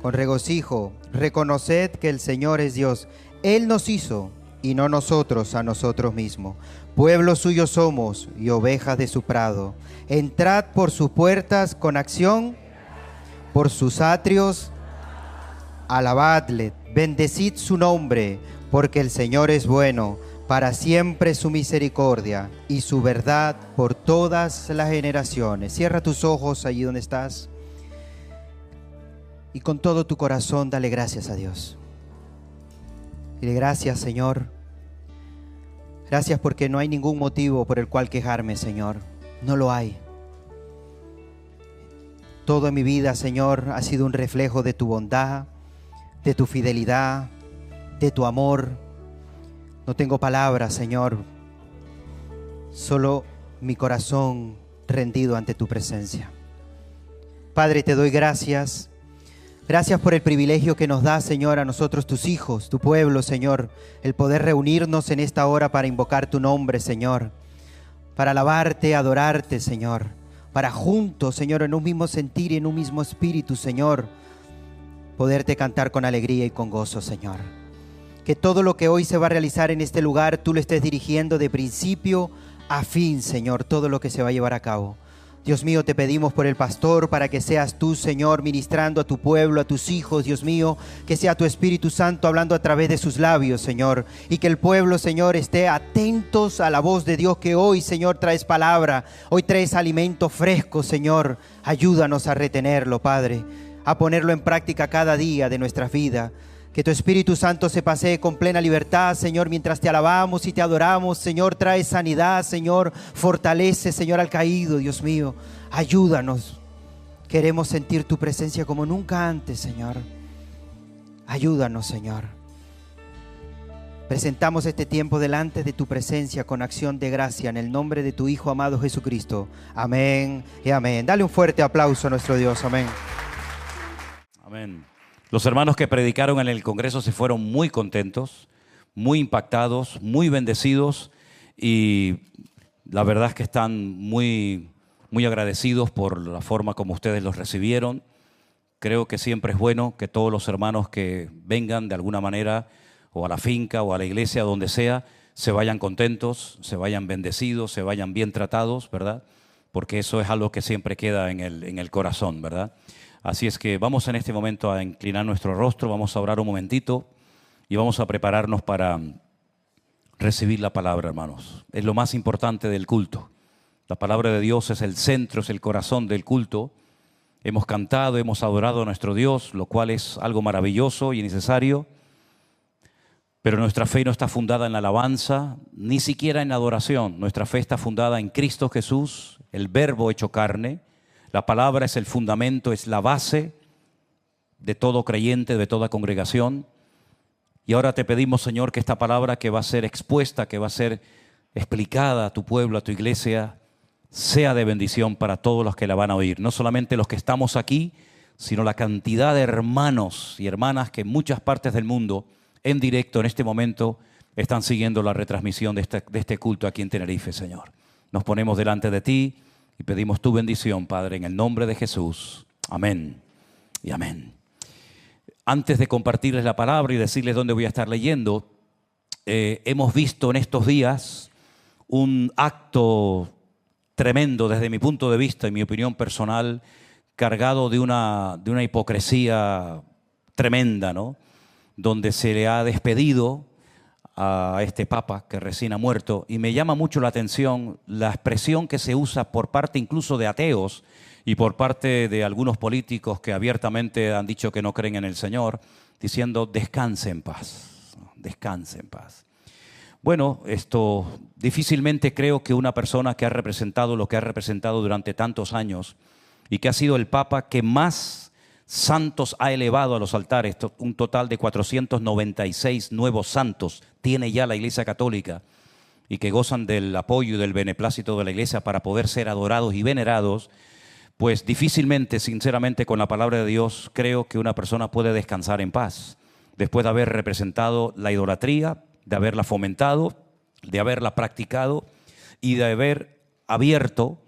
con regocijo. Reconoced que el Señor es Dios. Él nos hizo y no nosotros a nosotros mismos. Pueblo suyo somos y ovejas de su prado. Entrad por sus puertas con acción, por sus atrios alabadle. Bendecid su nombre, porque el Señor es bueno. Para siempre su misericordia y su verdad por todas las generaciones. Cierra tus ojos allí donde estás y con todo tu corazón dale gracias a Dios. Dile: gracias, Señor. Gracias porque no hay ningún motivo por el cual quejarme, Señor. No lo hay. Todo en mi vida, Señor, ha sido un reflejo de tu bondad, de tu fidelidad, de tu amor. No tengo palabras, Señor, solo mi corazón rendido ante tu presencia. Padre, te doy gracias. Gracias por el privilegio que nos da, Señor, a nosotros, tus hijos, tu pueblo, Señor, el poder reunirnos en esta hora para invocar tu nombre, Señor, para alabarte, adorarte, Señor, para juntos, Señor, en un mismo sentir y en un mismo espíritu, Señor, poderte cantar con alegría y con gozo, Señor. Que todo lo que hoy se va a realizar en este lugar, tú lo estés dirigiendo de principio a fin, Señor, todo lo que se va a llevar a cabo. Dios mío, te pedimos por el pastor para que seas tú, Señor, ministrando a tu pueblo, a tus hijos, Dios mío, que sea tu Espíritu Santo hablando a través de sus labios, Señor, y que el pueblo, Señor, esté atentos a la voz de Dios, que hoy, Señor, traes palabra, hoy traes alimento fresco, Señor. Ayúdanos a retenerlo, Padre, a ponerlo en práctica cada día de nuestras vidas. Que tu Espíritu Santo se pasee con plena libertad, Señor, mientras te alabamos y te adoramos. Señor, trae sanidad, Señor, fortalece, Señor, al caído, Dios mío. Ayúdanos. Queremos sentir tu presencia como nunca antes, Señor. Ayúdanos, Señor. Presentamos este tiempo delante de tu presencia con acción de gracia en el nombre de tu Hijo amado Jesucristo. Amén y amén. Dale un fuerte aplauso a nuestro Dios. Amén. Amén. Los hermanos que predicaron en el Congreso se fueron muy contentos, muy impactados, muy bendecidos, y la verdad es que están muy agradecidos por la forma como ustedes los recibieron. Creo que siempre es bueno que todos los hermanos que vengan de alguna manera o a la finca o a la iglesia, donde sea, se vayan contentos, se vayan bendecidos, se vayan bien tratados, ¿verdad? Porque eso es algo que siempre queda en el corazón, ¿verdad? Así es que vamos en este momento a inclinar nuestro rostro, vamos a orar un momentito y vamos a prepararnos para recibir la palabra, hermanos. Es lo más importante del culto. La palabra de Dios es el centro, es el corazón del culto. Hemos cantado, hemos adorado a nuestro Dios, lo cual es algo maravilloso y necesario. Pero nuestra fe no está fundada en la alabanza, ni siquiera en la adoración. Nuestra fe está fundada en Cristo Jesús, el Verbo hecho carne. La palabra es el fundamento, es la base de todo creyente, de toda congregación. Y ahora te pedimos, Señor, que esta palabra que va a ser expuesta, que va a ser explicada a tu pueblo, a tu iglesia, sea de bendición para todos los que la van a oír. No solamente los que estamos aquí, sino la cantidad de hermanos y hermanas que en muchas partes del mundo, en directo en este momento, están siguiendo la retransmisión de este culto aquí en Tenerife, Señor. Nos ponemos delante de ti y pedimos tu bendición, Padre, en el nombre de Jesús. Amén y amén. Antes de compartirles la palabra y decirles dónde voy a estar leyendo, hemos visto en estos días un acto tremendo desde mi punto de vista y mi opinión personal, cargado de una hipocresía tremenda, ¿no? Donde se le ha despedido a este Papa que recién ha muerto, y me llama mucho la atención la expresión que se usa por parte incluso de ateos y por parte de algunos políticos que abiertamente han dicho que no creen en el Señor, diciendo descanse en paz, descanse en paz. Bueno, esto difícilmente creo que una persona que ha representado lo que ha representado durante tantos años y que ha sido el Papa que más santos ha elevado a los altares, un total de 496 nuevos santos tiene ya la Iglesia Católica y que gozan del apoyo y del beneplácito de la Iglesia para poder ser adorados y venerados, pues difícilmente, sinceramente, con la palabra de Dios, creo que una persona puede descansar en paz después de haber representado la idolatría, de haberla fomentado, de haberla practicado y de haber abierto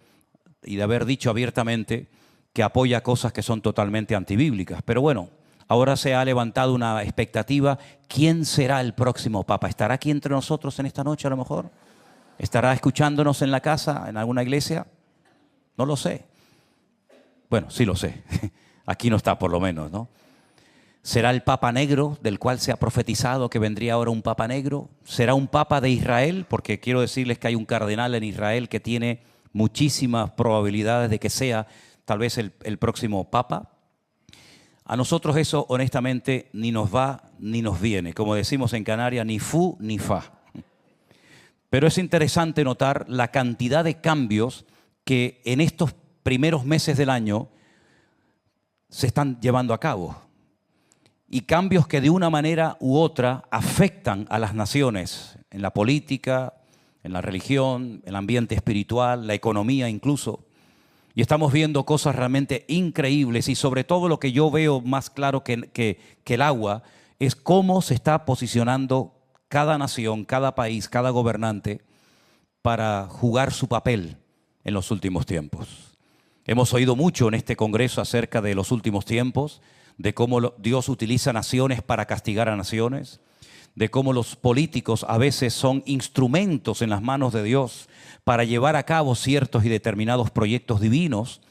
y de haber dicho abiertamente que apoya cosas que son totalmente antibíblicas. Pero bueno, ahora se ha levantado una expectativa. ¿Quién será el próximo Papa? ¿Estará aquí entre nosotros en esta noche a lo mejor? ¿Estará escuchándonos en la casa, en alguna iglesia? No lo sé. Bueno, sí lo sé. Aquí no está por lo menos, ¿no? ¿Será el Papa Negro del cual se ha profetizado que vendría ahora un Papa Negro? ¿Será un Papa de Israel? Porque quiero decirles que hay un cardenal en Israel que tiene muchísimas probabilidades de que sea tal vez el próximo Papa. A nosotros eso honestamente ni nos va ni nos viene. Como decimos en Canarias, ni fu ni fa. Pero es interesante notar la cantidad de cambios que en estos primeros meses del año se están llevando a cabo. Y cambios que de una manera u otra afectan a las naciones, en la política, en la religión, en el ambiente espiritual, la economía incluso. Y estamos viendo cosas realmente increíbles y sobre todo lo que yo veo más claro que el agua es cómo se está posicionando cada nación, cada país, cada gobernante para jugar su papel en los últimos tiempos. Hemos oído mucho en este congreso acerca de los últimos tiempos, de cómo Dios utiliza naciones para castigar a naciones, de cómo los políticos a veces son instrumentos en las manos de Dios para llevar a cabo ciertos y determinados proyectos divinos,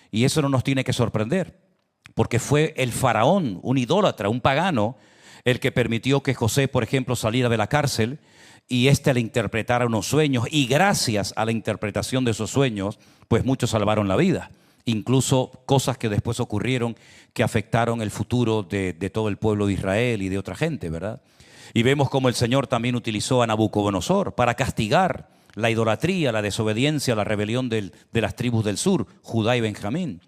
y eso no nos tiene que sorprender, porque fue el faraón, un idólatra, un pagano, el que permitió que José, por ejemplo, saliera de la cárcel y éste le interpretara unos sueños, y gracias a la interpretación de esos sueños, pues muchos salvaron la vida. Incluso cosas que después ocurrieron que afectaron el futuro de todo el pueblo de Israel y de otra gente, ¿verdad? Y vemos cómo el Señor también utilizó a Nabucodonosor para castigar la idolatría, la desobediencia, la rebelión de las tribus del sur, Judá y Benjamín.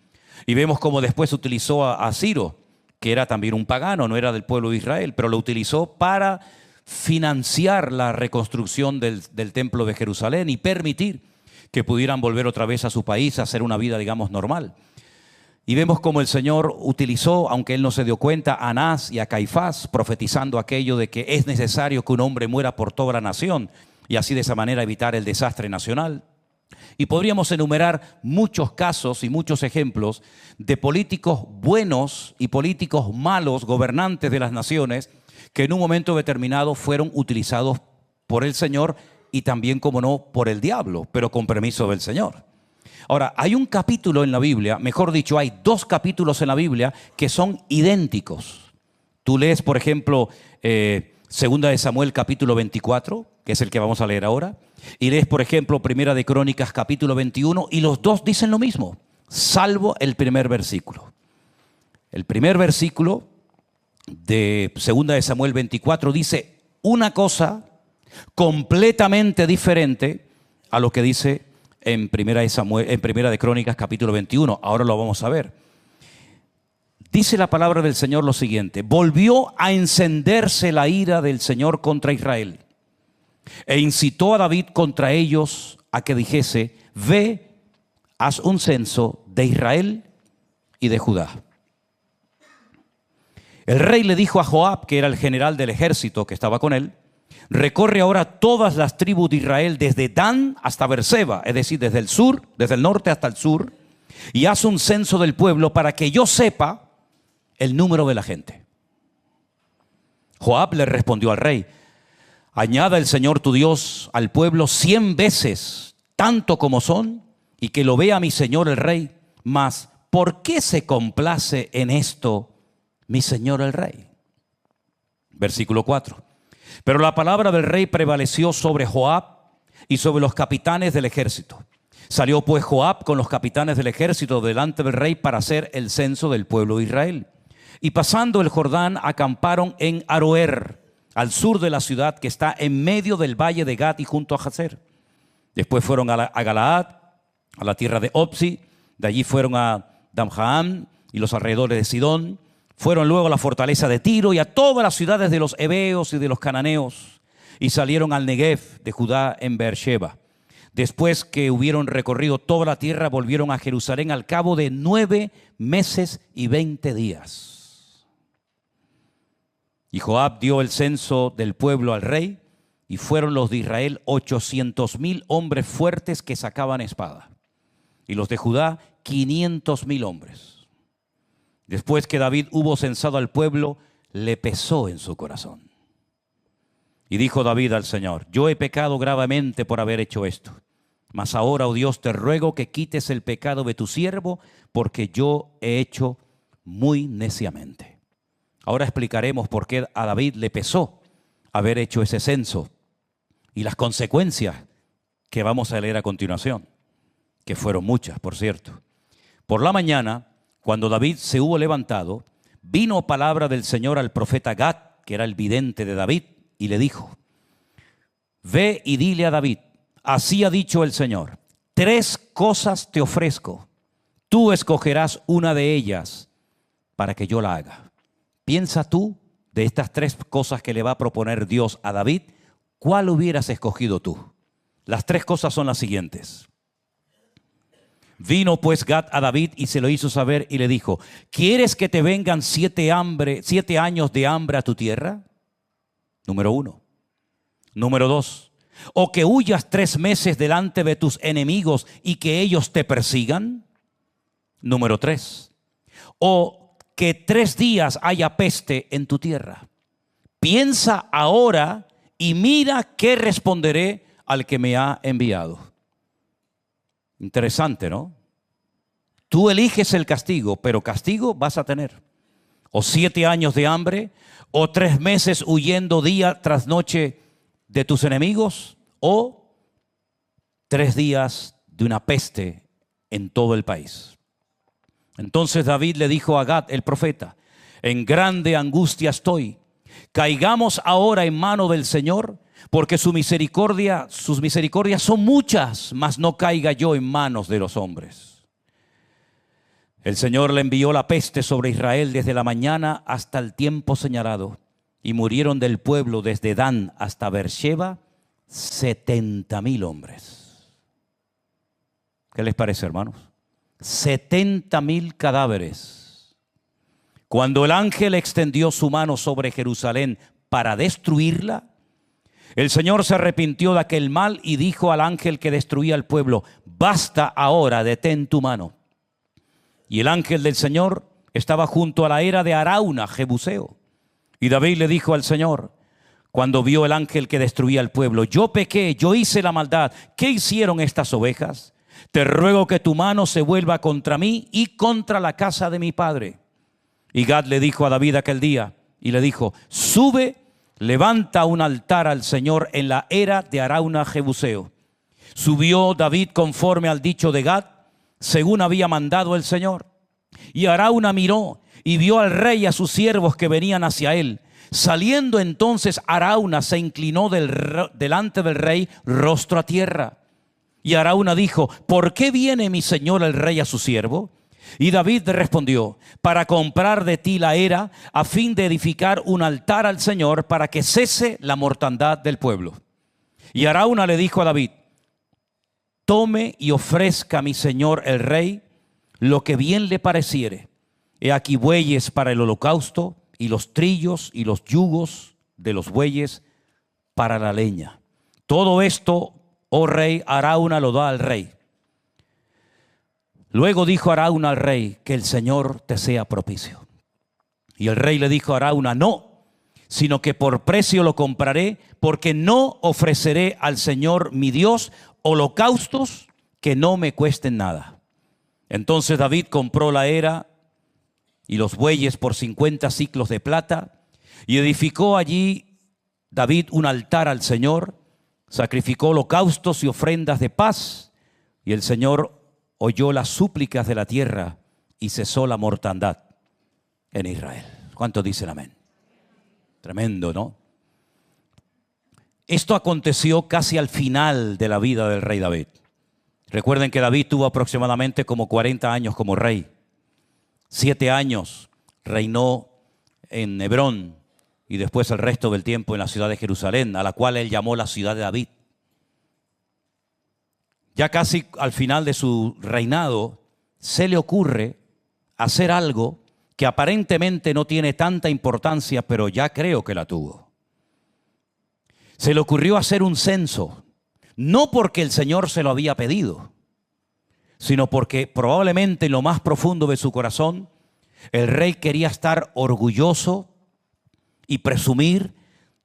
Y vemos cómo después utilizó a Ciro, que era también un pagano, no era del pueblo de Israel, pero lo utilizó para financiar la reconstrucción del templo de Jerusalén y permitir que pudieran volver otra vez a su país a hacer una vida, digamos, normal. Y vemos cómo el Señor utilizó, aunque él no se dio cuenta, a Anás y a Caifás, profetizando aquello de que es necesario que un hombre muera por toda la nación y así de esa manera evitar el desastre nacional. Y podríamos enumerar muchos casos y muchos ejemplos de políticos buenos y políticos malos, gobernantes de las naciones, que en un momento determinado fueron utilizados por el Señor y también, como no, por el diablo, pero con permiso del Señor. Ahora, hay un capítulo en la Biblia, mejor dicho, hay dos capítulos en la Biblia que son idénticos. Tú lees, por ejemplo, Segunda de Samuel capítulo 24, que es el que vamos a leer ahora, y lees, por ejemplo, Primera de Crónicas capítulo 21, y los dos dicen lo mismo, salvo el primer versículo. El primer versículo de Segunda de Samuel 24 dice una cosa completamente diferente a lo que dice en Primera de Crónicas capítulo 21. Ahora lo vamos a ver. Dice la palabra del Señor lo siguiente: volvió a encenderse la ira del Señor contra Israel e incitó a David contra ellos a que dijese: ve, haz un censo de Israel y de Judá. El rey le dijo a Joab, que era el general del ejército que estaba con él, recorre ahora todas las tribus de Israel desde Dan hasta Beerseba, es decir, desde el sur, desde el norte hasta el sur, y haz un censo del pueblo para que yo sepa el número de la gente. Joab le respondió al rey: añada el Señor tu Dios al pueblo 100 veces tanto como son, y que lo vea mi señor el rey. Mas, ¿por qué se complace en esto mi señor el rey? Versículo 4. Pero la palabra del rey prevaleció sobre Joab y sobre los capitanes del ejército. Salió pues Joab con los capitanes del ejército delante del rey para hacer el censo del pueblo de Israel. Y pasando el Jordán, acamparon en Aroer, al sur de la ciudad que está en medio del valle de Gad y junto a Jazer. Después fueron a Galaad, a la tierra de Opsi. De allí fueron a Damjaam y los alrededores de Sidón. Fueron luego a la fortaleza de Tiro y a todas las ciudades de los heveos y de los cananeos. Y salieron al Negev de Judá en Beersheba. Después que hubieron recorrido toda la tierra, volvieron a Jerusalén al cabo de 9 meses y 20 días. Y Joab dio el censo del pueblo al rey, y fueron los de Israel 800,000 hombres fuertes que sacaban espada, y los de Judá 500,000 hombres. Después que David hubo censado al pueblo, le pesó en su corazón. Y dijo David al Señor: yo he pecado gravemente por haber hecho esto. Mas ahora, oh Dios, te ruego que quites el pecado de tu siervo, porque yo he hecho muy neciamente. Ahora explicaremos por qué a David le pesó haber hecho ese censo y las consecuencias que vamos a leer a continuación, que fueron muchas, por cierto. Por la mañana, cuando David se hubo levantado, vino palabra del Señor al profeta Gad, que era el vidente de David, y le dijo: ve y dile a David, así ha dicho el Señor, 3 cosas te ofrezco, tú escogerás una de ellas para que yo la haga. Piensa tú, de estas 3 cosas que le va a proponer Dios a David, ¿cuál hubieras escogido tú? Las 3 cosas son las siguientes. Vino pues Gad a David y se lo hizo saber y le dijo: ¿quieres que te vengan 7 años de hambre a tu tierra? Número 1. Número 2. ¿O que huyas 3 meses delante de tus enemigos y que ellos te persigan? Número 3. ¿O que 3 días haya peste en tu tierra? Piensa ahora y mira qué responderé al que me ha enviado. Interesante, ¿no? Tú eliges el castigo, pero castigo vas a tener. O 7 años de hambre, o 3 meses huyendo día tras noche de tus enemigos, o 3 días de una peste en todo el país. Entonces David le dijo a Gad el profeta: en grande angustia estoy, caigamos ahora en mano del Señor, porque sus misericordias son muchas, mas no caiga yo en manos de los hombres. El Señor le envió la peste sobre Israel desde la mañana hasta el tiempo señalado, y murieron del pueblo desde Dan hasta Beersheba 70,000 hombres. ¿Qué les parece, hermanos? 70,000 cadáveres. Cuando el ángel extendió su mano sobre Jerusalén para destruirla, el Señor se arrepintió de aquel mal y dijo al ángel que destruía al pueblo: basta ahora, detén tu mano. Y el ángel del Señor estaba junto a la era de Arauna, Jebuseo. Y David le dijo al Señor, cuando vio el ángel que destruía al pueblo: yo pequé, yo hice la maldad. ¿Qué hicieron estas ovejas? Te ruego que tu mano se vuelva contra mí y contra la casa de mi padre. Y Gad le dijo a David aquel día, y le dijo: sube, levanta un altar al Señor en la era de Arauna Jebuseo. Subió David conforme al dicho de Gad, según había mandado el Señor. Y Arauna miró y vio al rey y a sus siervos que venían hacia él. Saliendo entonces Arauna se inclinó delante del rey, rostro a tierra. Y Arauna dijo: ¿por qué viene mi señor el rey a su siervo? Y David respondió: para comprar de ti la era, a fin de edificar un altar al Señor, para que cese la mortandad del pueblo. Y Arauna le dijo a David: tome y ofrezca a mi señor el rey lo que bien le pareciere. He aquí bueyes para el holocausto, y los trillos y los yugos de los bueyes para la leña. Todo esto, oh rey, Arauna lo da al rey. Luego dijo Arauna al rey, que el Señor te sea propicio. Y el rey le dijo a Arauna, no, sino que por precio lo compraré, porque no ofreceré al Señor mi Dios holocaustos que no me cuesten nada. Entonces David compró la era y los bueyes por 50 siclos de plata, y edificó allí David un altar al Señor, sacrificó holocaustos y ofrendas de paz, y el Señor oyó las súplicas de la tierra y cesó la mortandad en Israel. ¿Cuántos dicen amén? Tremendo, ¿no? Esto aconteció casi al final de la vida del rey David. Recuerden que David tuvo aproximadamente como 40 años como rey. 7 años reinó en Hebrón y después el resto del tiempo en la ciudad de Jerusalén, a la cual él llamó la ciudad de David. Ya casi al final de su reinado se le ocurre hacer algo que aparentemente no tiene tanta importancia, pero ya creo que la tuvo. Se le ocurrió hacer un censo, no porque el Señor se lo había pedido, sino porque probablemente en lo más profundo de su corazón, el rey quería estar orgulloso y presumir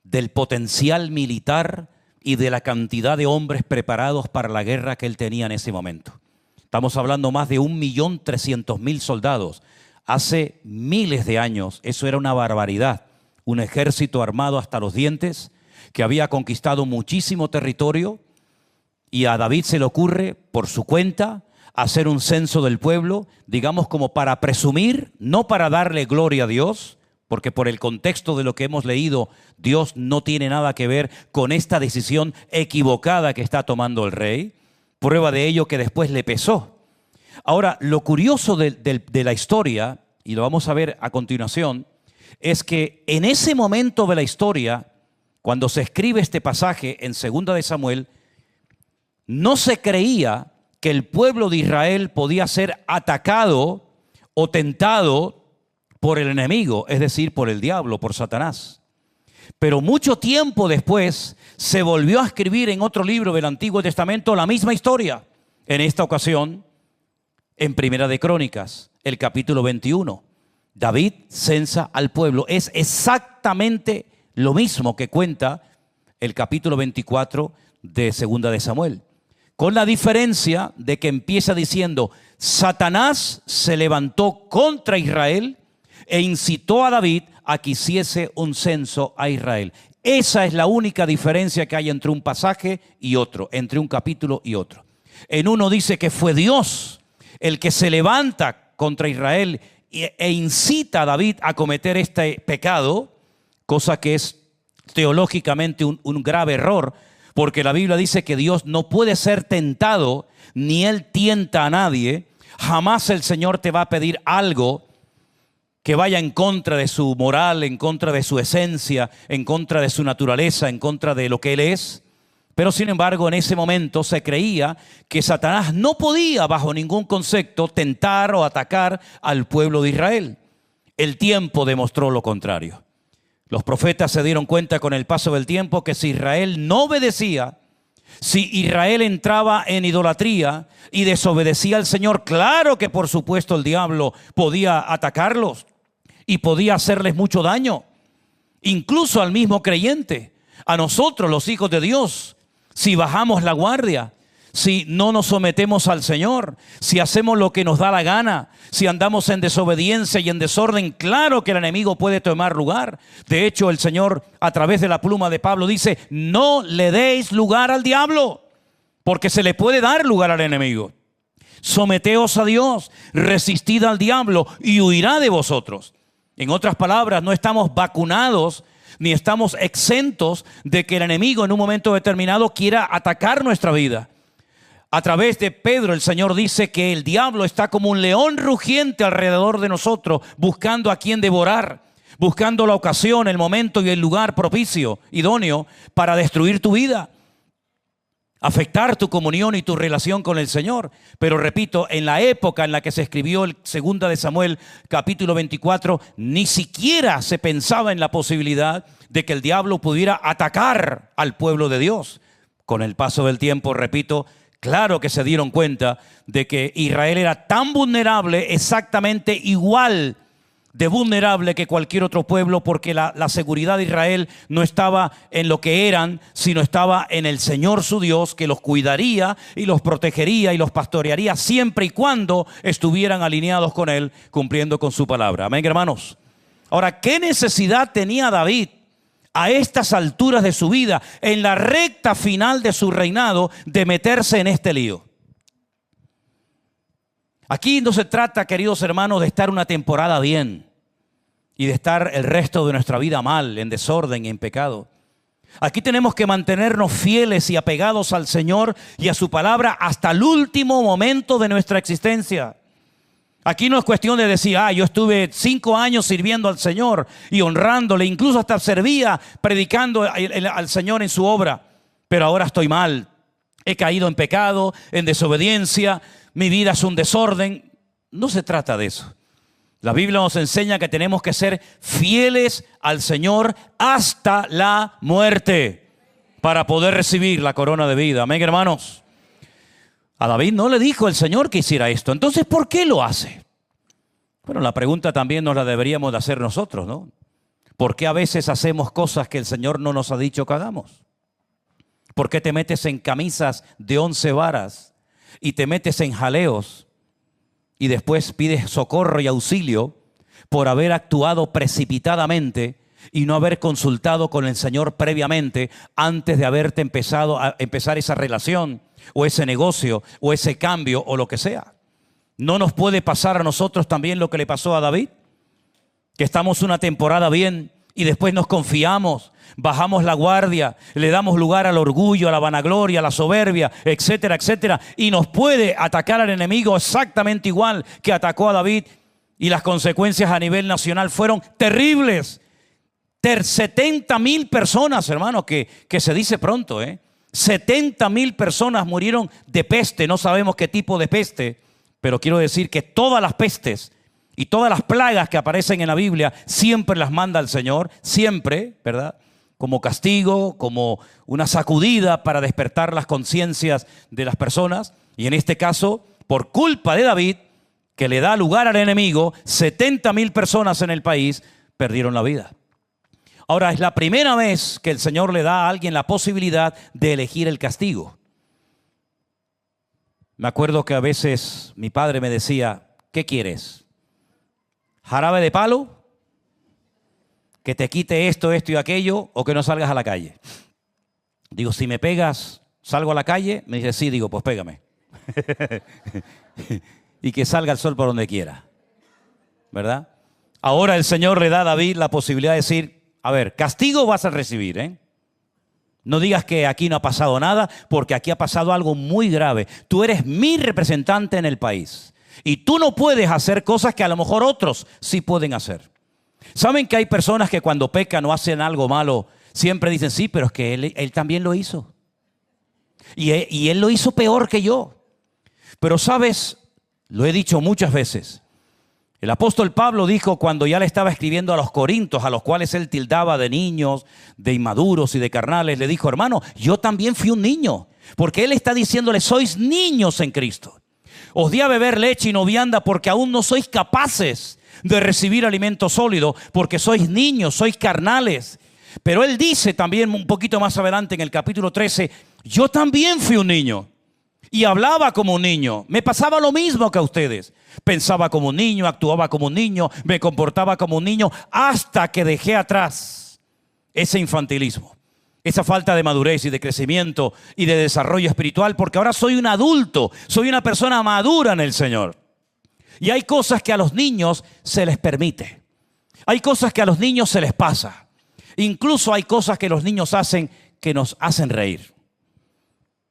del potencial militar y de la cantidad de hombres preparados para la guerra que él tenía en ese momento. Estamos hablando más de 1.300.000 soldados. Hace miles de años eso era una barbaridad. Un ejército armado hasta los dientes que había conquistado muchísimo territorio, y a David se le ocurre por su cuenta hacer un censo del pueblo, digamos como para presumir, no para darle gloria a Dios, porque por el contexto de lo que hemos leído, Dios no tiene nada que ver con esta decisión equivocada que está tomando el rey. Prueba de ello que después le pesó. Ahora, lo curioso de la historia, y lo vamos a ver a continuación, es que en ese momento de la historia, cuando se escribe este pasaje en 2 de Samuel, no se creía que el pueblo de Israel podía ser atacado o tentado por el enemigo, es decir, por el diablo, por Satanás. Pero mucho tiempo después se volvió a escribir en otro libro del Antiguo Testamento la misma historia. En esta ocasión, en Primera de Crónicas, el capítulo 21. David censa al pueblo. Es exactamente lo mismo que cuenta el capítulo 24 de 2 de Samuel. Con la diferencia de que empieza diciendo, Satanás se levantó contra Israel e incitó a David a que hiciese un censo a Israel. Esa es la única diferencia que hay entre un pasaje y otro, entre un capítulo y otro. En uno dice que fue Dios el que se levanta contra Israel e incita a David a cometer este pecado, cosa que es teológicamente un grave error, porque la Biblia dice que Dios no puede ser tentado, ni Él tienta a nadie. Jamás el Señor te va a pedir algo que vaya en contra de su moral, en contra de su esencia, en contra de su naturaleza, en contra de lo que Él es. Pero sin embargo, en ese momento se creía que Satanás no podía, bajo ningún concepto, tentar o atacar al pueblo de Israel. El tiempo demostró lo contrario. Los profetas se dieron cuenta con el paso del tiempo que si Israel no obedecía, si Israel entraba en idolatría y desobedecía al Señor, claro que por supuesto el diablo podía atacarlos y podía hacerles mucho daño, incluso al mismo creyente, a nosotros los hijos de Dios. Si bajamos la guardia, si no nos sometemos al Señor, si hacemos lo que nos da la gana, si andamos en desobediencia y en desorden, claro que el enemigo puede tomar lugar. De hecho, el Señor, a través de la pluma de Pablo, dice, no le deis lugar al diablo, porque se le puede dar lugar al enemigo. Someteos a Dios, resistid al diablo y huirá de vosotros. En otras palabras, no estamos vacunados ni estamos exentos de que el enemigo en un momento determinado quiera atacar nuestra vida. A través de Pedro, el Señor dice que el diablo está como un león rugiente alrededor de nosotros, buscando a quien devorar, buscando la ocasión, el momento y el lugar propicio, idóneo, para destruir tu vida. afectar tu comunión y tu relación con el Señor. Pero repito, en la época en la que se escribió el 2 de Samuel, capítulo 24, ni siquiera se pensaba en la posibilidad de que el diablo pudiera atacar al pueblo de Dios. Con el paso del tiempo, repito, claro que se dieron cuenta de que Israel era tan vulnerable, exactamente igual de vulnerable que cualquier otro pueblo, porque la seguridad de Israel no estaba en lo que eran, sino estaba en el Señor su Dios, que los cuidaría y los protegería y los pastorearía siempre y cuando estuvieran alineados con Él, cumpliendo con su palabra. Amén, hermanos. Ahora, ¿qué necesidad tenía David a estas alturas de su vida, en la recta final de su reinado, de meterse en este lío? Aquí no se trata, queridos hermanos, de estar una temporada bien y de estar el resto de nuestra vida mal, en desorden y en pecado. Aquí tenemos que mantenernos fieles y apegados al Señor y a su palabra hasta el último momento de nuestra existencia. Aquí no es cuestión de decir, yo estuve 5 años sirviendo al Señor y honrándole, incluso hasta servía predicando al Señor en su obra, pero ahora estoy mal, he caído en pecado, en desobediencia, mi vida es un desorden. No se trata de eso. La Biblia nos enseña que tenemos que ser fieles al Señor hasta la muerte para poder recibir la corona de vida. Amén, hermanos. A David no le dijo el Señor que hiciera esto. Entonces, ¿por qué lo hace? Bueno, la pregunta también nos la deberíamos de hacer nosotros, ¿no? ¿Por qué a veces hacemos cosas que el Señor no nos ha dicho que hagamos? ¿Por qué te metes en camisas de 11 varas y te metes en jaleos y después pides socorro y auxilio por haber actuado precipitadamente y no haber consultado con el Señor previamente antes de haberte empezar esa relación o ese negocio o ese cambio o lo que sea? ¿No nos puede pasar a nosotros también lo que le pasó a David? Que estamos una temporada bien y después nos confiamos, bajamos la guardia, le damos lugar al orgullo, a la vanagloria, a la soberbia, etcétera, etcétera. Y nos puede atacar al enemigo exactamente igual que atacó a David. Y las consecuencias a nivel nacional fueron terribles. 70,000 personas, hermanos, que se dice pronto, 70,000 personas murieron de peste. No sabemos qué tipo de peste, pero quiero decir que todas las pestes y todas las plagas que aparecen en la Biblia siempre las manda el Señor, siempre, ¿verdad? Como castigo, como una sacudida para despertar las conciencias de las personas. Y en este caso, por culpa de David, que le da lugar al enemigo, 70,000 personas en el país perdieron la vida. Ahora, es la primera vez que el Señor le da a alguien la posibilidad de elegir el castigo. Me acuerdo que a veces mi padre me decía, ¿qué quieres? ¿Jarabe de palo? ¿Que te quite esto, esto y aquello? ¿O que no salgas a la calle? Digo, si me pegas, ¿salgo a la calle? Me dice, sí. Digo, pues pégame. Y que salga el sol por donde quiera, ¿verdad? Ahora el Señor le da a David la posibilidad de decir, a ver, castigo vas a recibir, No digas que aquí no ha pasado nada, porque aquí ha pasado algo muy grave. Tú eres mi representante en el país. Y tú no puedes hacer cosas que a lo mejor otros sí pueden hacer. ¿Saben que hay personas que cuando pecan o hacen algo malo, siempre dicen, sí, pero es que él también lo hizo? Y él lo hizo peor que yo. Pero sabes, lo he dicho muchas veces. El apóstol Pablo dijo cuando ya le estaba escribiendo a los corintios, a los cuales él tildaba de niños, de inmaduros y de carnales, le dijo, hermano, yo también fui un niño. Porque él está diciéndole, sois niños en Cristo. Os di a beber leche y no vianda porque aún no sois capaces de recibir alimento sólido, porque sois niños, sois carnales. Pero él dice también un poquito más adelante en el capítulo 13, yo también fui un niño y hablaba como un niño. Me pasaba lo mismo que a ustedes. Pensaba como un niño, actuaba como un niño, me comportaba como un niño, hasta que dejé atrás ese infantilismo, esa falta de madurez y de crecimiento y de desarrollo espiritual, porque ahora soy un adulto, soy una persona madura en el Señor. Y hay cosas que a los niños se les permite. Hay cosas que a los niños se les pasa. Incluso hay cosas que los niños hacen que nos hacen reír.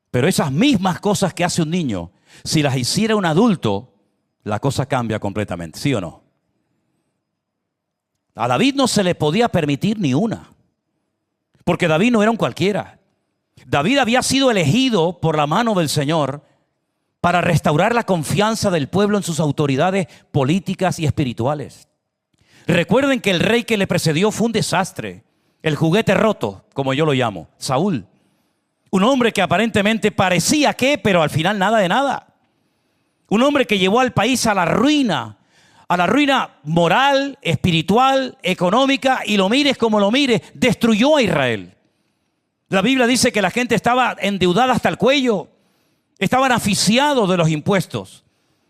Pero esas mismas cosas que hace un niño, si las hiciera un adulto, la cosa cambia completamente, ¿sí o no? A David no se le podía permitir ni una. Porque David no era un cualquiera. David había sido elegido por la mano del Señor para restaurar la confianza del pueblo en sus autoridades políticas y espirituales. Recuerden que el rey que le precedió fue un desastre, el juguete roto, como yo lo llamo, Saúl. Un hombre que aparentemente parecía que, pero al final nada de nada. Un hombre que llevó al país a la ruina moral, espiritual, económica, y lo mires como lo mires, destruyó a Israel. La Biblia dice que la gente estaba endeudada hasta el cuello, estaban asfixiados de los impuestos.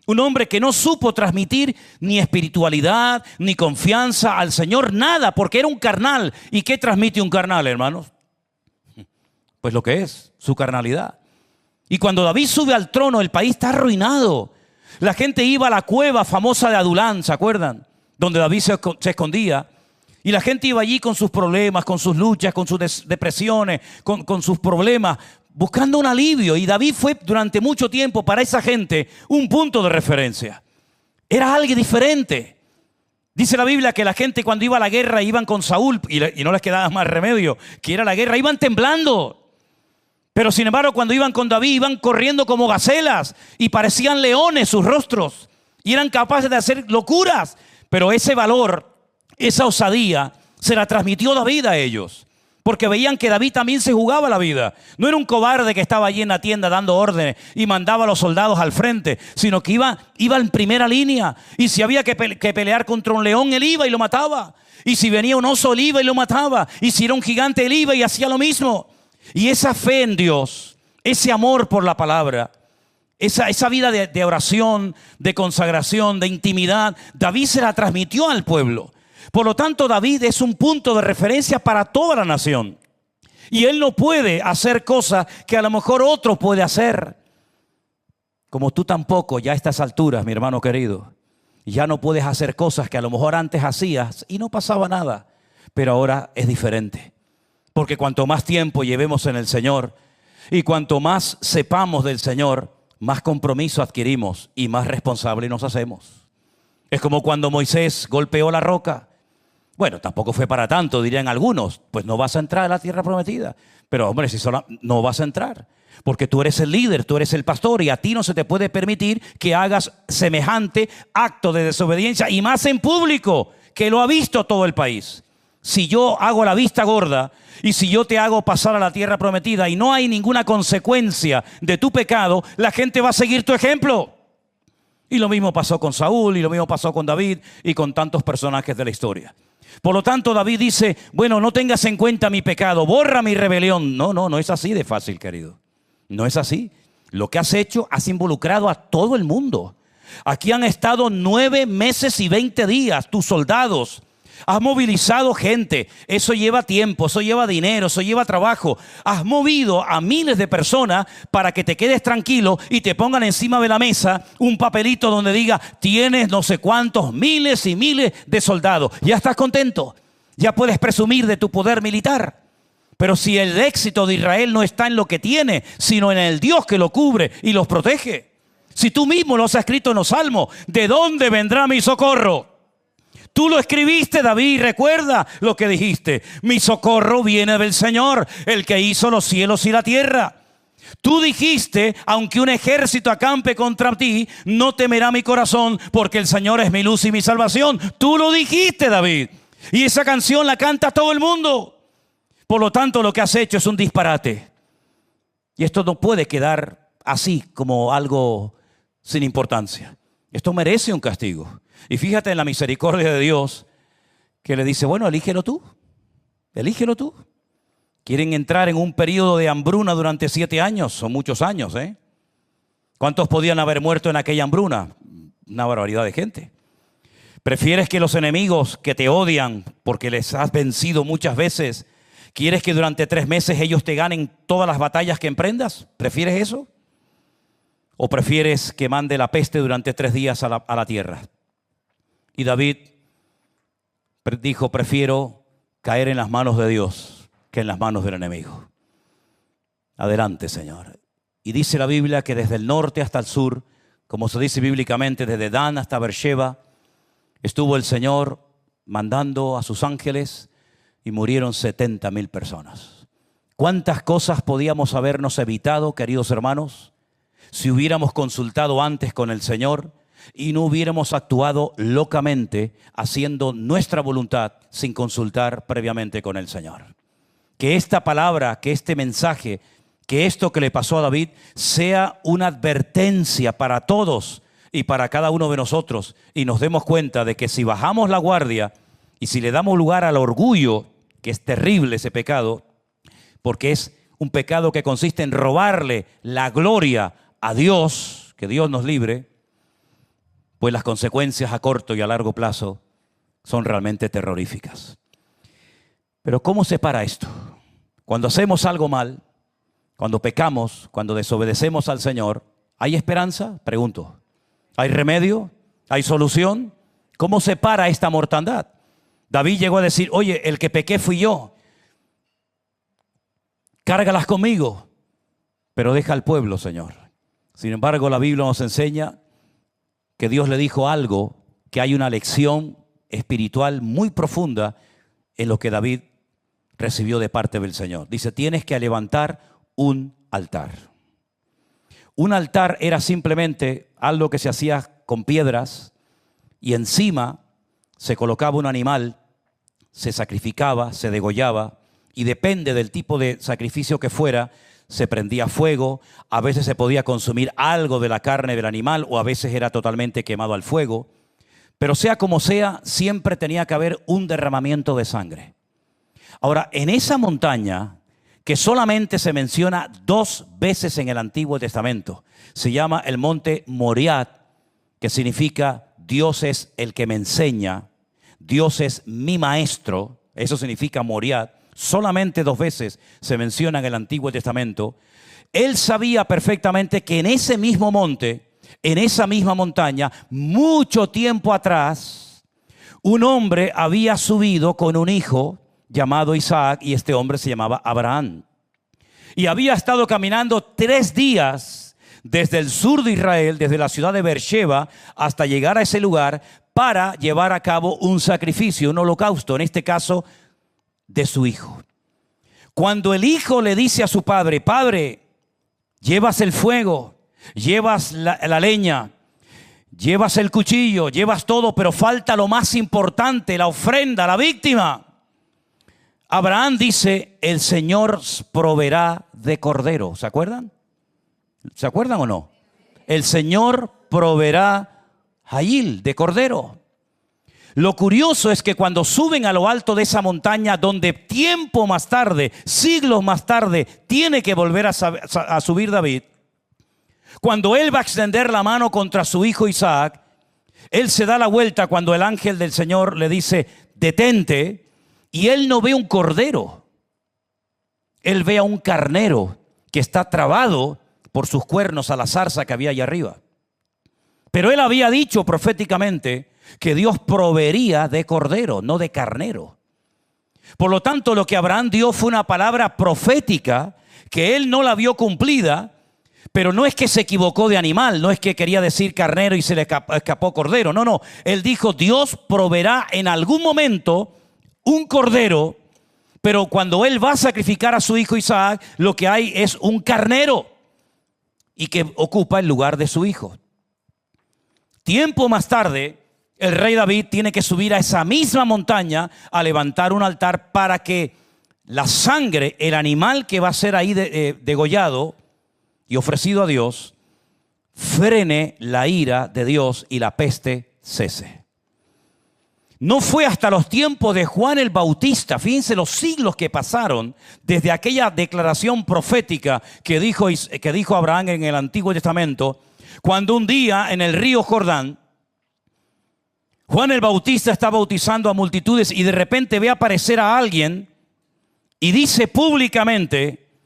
Un hombre que no supo transmitir ni espiritualidad, ni confianza al Señor, nada, porque era un carnal. ¿Y qué transmite un carnal, hermanos? Pues lo que es, su carnalidad. Y cuando David sube al trono, el país está arruinado. La gente iba a la cueva famosa de Adulán, ¿se acuerdan? Donde David se escondía. Y la gente iba allí con sus problemas, con sus luchas, con sus depresiones, con sus problemas, buscando un alivio. Y David fue durante mucho tiempo para esa gente un punto de referencia. Era alguien diferente. Dice la Biblia que la gente cuando iba a la guerra iban con Saúl y no les quedaba más remedio que ir a la guerra, iban temblando. Pero sin embargo cuando iban con David iban corriendo como gacelas y parecían leones sus rostros y eran capaces de hacer locuras. Pero ese valor, esa osadía se la transmitió David a ellos. Porque veían que David también se jugaba la vida. No era un cobarde que estaba allí en la tienda dando órdenes y mandaba a los soldados al frente, sino que iba en primera línea. Y si había que pelear contra un león, él iba y lo mataba. Y si venía un oso, él iba y lo mataba. Y si era un gigante, él iba y hacía lo mismo. Y esa fe en Dios, ese amor por la palabra, esa vida de oración, de consagración, de intimidad, David se la transmitió al pueblo. Por lo tanto, David es un punto de referencia para toda la nación. Y él no puede hacer cosas que a lo mejor otro puede hacer. Como tú tampoco, ya a estas alturas, mi hermano querido, ya no puedes hacer cosas que a lo mejor antes hacías y no pasaba nada. Pero ahora es diferente. Porque cuanto más tiempo llevemos en el Señor y cuanto más sepamos del Señor, más compromiso adquirimos y más responsable nos hacemos. Es como cuando Moisés golpeó la roca. Bueno, tampoco fue para tanto, dirían algunos. Pues no vas a entrar a la tierra prometida. Pero hombre, si solo no vas a entrar. Porque tú eres el líder, tú eres el pastor y a ti no se te puede permitir que hagas semejante acto de desobediencia. Y más en público, que lo ha visto todo el país. Si yo hago la vista gorda y si yo te hago pasar a la tierra prometida y no hay ninguna consecuencia de tu pecado, la gente va a seguir tu ejemplo. Y lo mismo pasó con Saúl y lo mismo pasó con David y con tantos personajes de la historia. Por lo tanto, David dice, bueno, no tengas en cuenta mi pecado, borra mi rebelión. No es así de fácil, querido. No es así. Lo que has hecho, has involucrado a todo el mundo. Aquí han estado 9 meses y 20 días tus soldados. Has movilizado gente, eso lleva tiempo, eso lleva dinero, eso lleva trabajo. Has movido a miles de personas para que te quedes tranquilo y te pongan encima de la mesa un papelito donde diga tienes no sé cuántos miles y miles de soldados. Ya estás contento, ya puedes presumir de tu poder militar. Pero si el éxito de Israel no está en lo que tiene, sino en el Dios que lo cubre y los protege. Si tú mismo lo has escrito en los Salmos, ¿de dónde vendrá mi socorro? Tú lo escribiste, David, recuerda lo que dijiste. Mi socorro viene del Señor, el que hizo los cielos y la tierra. Tú dijiste, aunque un ejército acampe contra ti, no temerá mi corazón, porque el Señor es mi luz y mi salvación. Tú lo dijiste, David. Y esa canción la canta todo el mundo. Por lo tanto, lo que has hecho es un disparate. Y esto no puede quedar así como algo sin importancia. Esto merece un castigo. Y fíjate en la misericordia de Dios que le dice, bueno, elígelo tú. Elígelo tú. Quieren entrar en un periodo de hambruna durante 7 años. Son muchos años, ¿eh? ¿Cuántos podían haber muerto en aquella hambruna? Una barbaridad de gente. ¿Prefieres que los enemigos que te odian porque les has vencido muchas veces, quieres que durante 3 meses ellos te ganen todas las batallas que emprendas? ¿Prefieres eso? ¿O prefieres que mande la peste durante 3 días a la tierra? Y David dijo, prefiero caer en las manos de Dios que en las manos del enemigo. Adelante, Señor. Y dice la Biblia que desde el norte hasta el sur, como se dice bíblicamente, desde Dan hasta Beersheba, estuvo el Señor mandando a sus ángeles y murieron 70,000 personas. ¿Cuántas cosas podíamos habernos evitado, queridos hermanos, si hubiéramos consultado antes con el Señor y no hubiéramos actuado locamente haciendo nuestra voluntad sin consultar previamente con el Señor? Que esta palabra, que este mensaje, que esto que le pasó a David sea una advertencia para todos y para cada uno de nosotros, y nos demos cuenta de que si bajamos la guardia y si le damos lugar al orgullo, que es terrible ese pecado, porque es un pecado que consiste en robarle la gloria a Dios, que Dios nos libre, pues las consecuencias a corto y a largo plazo son realmente terroríficas. Pero ¿cómo se para esto? Cuando hacemos algo mal, cuando pecamos, cuando desobedecemos al Señor, ¿hay esperanza? Pregunto. ¿Hay remedio? ¿Hay solución? ¿Cómo se para esta mortandad? David llegó a decir, oye, el que pequé fui yo. Cárgalas conmigo, pero deja al pueblo, Señor. Sin embargo, la Biblia nos enseña que Dios le dijo algo, que hay una lección espiritual muy profunda en lo que David recibió de parte del Señor. Dice, tienes que levantar un altar. Un altar era simplemente algo que se hacía con piedras y encima se colocaba un animal, se sacrificaba, se degollaba y depende del tipo de sacrificio que fuera, se prendía fuego, a veces se podía consumir algo de la carne del animal o a veces era totalmente quemado al fuego. Pero sea como sea, siempre tenía que haber un derramamiento de sangre. Ahora, en esa montaña, que solamente se menciona 2 veces en el Antiguo Testamento, se llama el monte Moriah, que significa Dios es el que me enseña, Dios es mi maestro, eso significa Moriah. Solamente 2 veces se menciona en el Antiguo Testamento. Él sabía perfectamente que en ese mismo monte, en esa misma montaña, mucho tiempo atrás, un hombre había subido con un hijo llamado Isaac, y este hombre se llamaba Abraham. Y había estado caminando 3 días desde el sur de Israel, desde la ciudad de Beersheba, hasta llegar a ese lugar para llevar a cabo un sacrificio, un holocausto, en este caso de su hijo. Cuando el hijo le dice a su padre, padre, llevas el fuego, llevas la leña, llevas el cuchillo, llevas todo, pero falta lo más importante, la ofrenda, la víctima. Abraham dice, el Señor proveerá de cordero. ¿Se acuerdan? ¿Se acuerdan o no? El Señor proveerá Jail, de cordero. Lo curioso es que cuando suben a lo alto de esa montaña, donde tiempo más tarde, siglos más tarde, tiene que volver a subir David, cuando él va a extender la mano contra su hijo Isaac, él se da la vuelta cuando el ángel del Señor le dice, detente, y él no ve un cordero, él ve a un carnero que está trabado por sus cuernos a la zarza que había allá arriba. Pero él había dicho proféticamente que Dios proveería de cordero, no de carnero. Por lo tanto, lo que Abraham dio fue una palabra profética que él no la vio cumplida, pero no es que se equivocó de animal, no es que quería decir carnero y se le escapó cordero. No, no. Él dijo, Dios proveerá en algún momento un cordero, pero cuando él va a sacrificar a su hijo Isaac, lo que hay es un carnero y que ocupa el lugar de su hijo. Tiempo más tarde, el rey David tiene que subir a esa misma montaña a levantar un altar para que la sangre, el animal que va a ser ahí degollado y ofrecido a Dios, frene la ira de Dios y la peste cese. No fue hasta los tiempos de Juan el Bautista, fíjense los siglos que pasaron desde aquella declaración profética que dijo Abraham en el Antiguo Testamento, cuando un día en el río Jordán, Juan el Bautista está bautizando a multitudes y de repente ve aparecer a alguien y dice públicamente,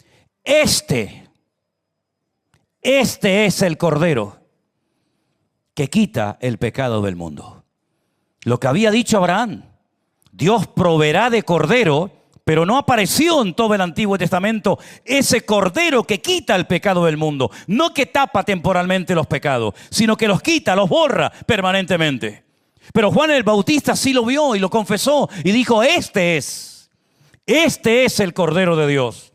este es el Cordero que quita el pecado del mundo. Lo que había dicho Abraham, Dios proveerá de cordero, pero no apareció en todo el Antiguo Testamento ese cordero que quita el pecado del mundo. No que tapa temporalmente los pecados, sino que los quita, los borra permanentemente. Pero Juan el Bautista sí lo vio y lo confesó y dijo, este es el Cordero de Dios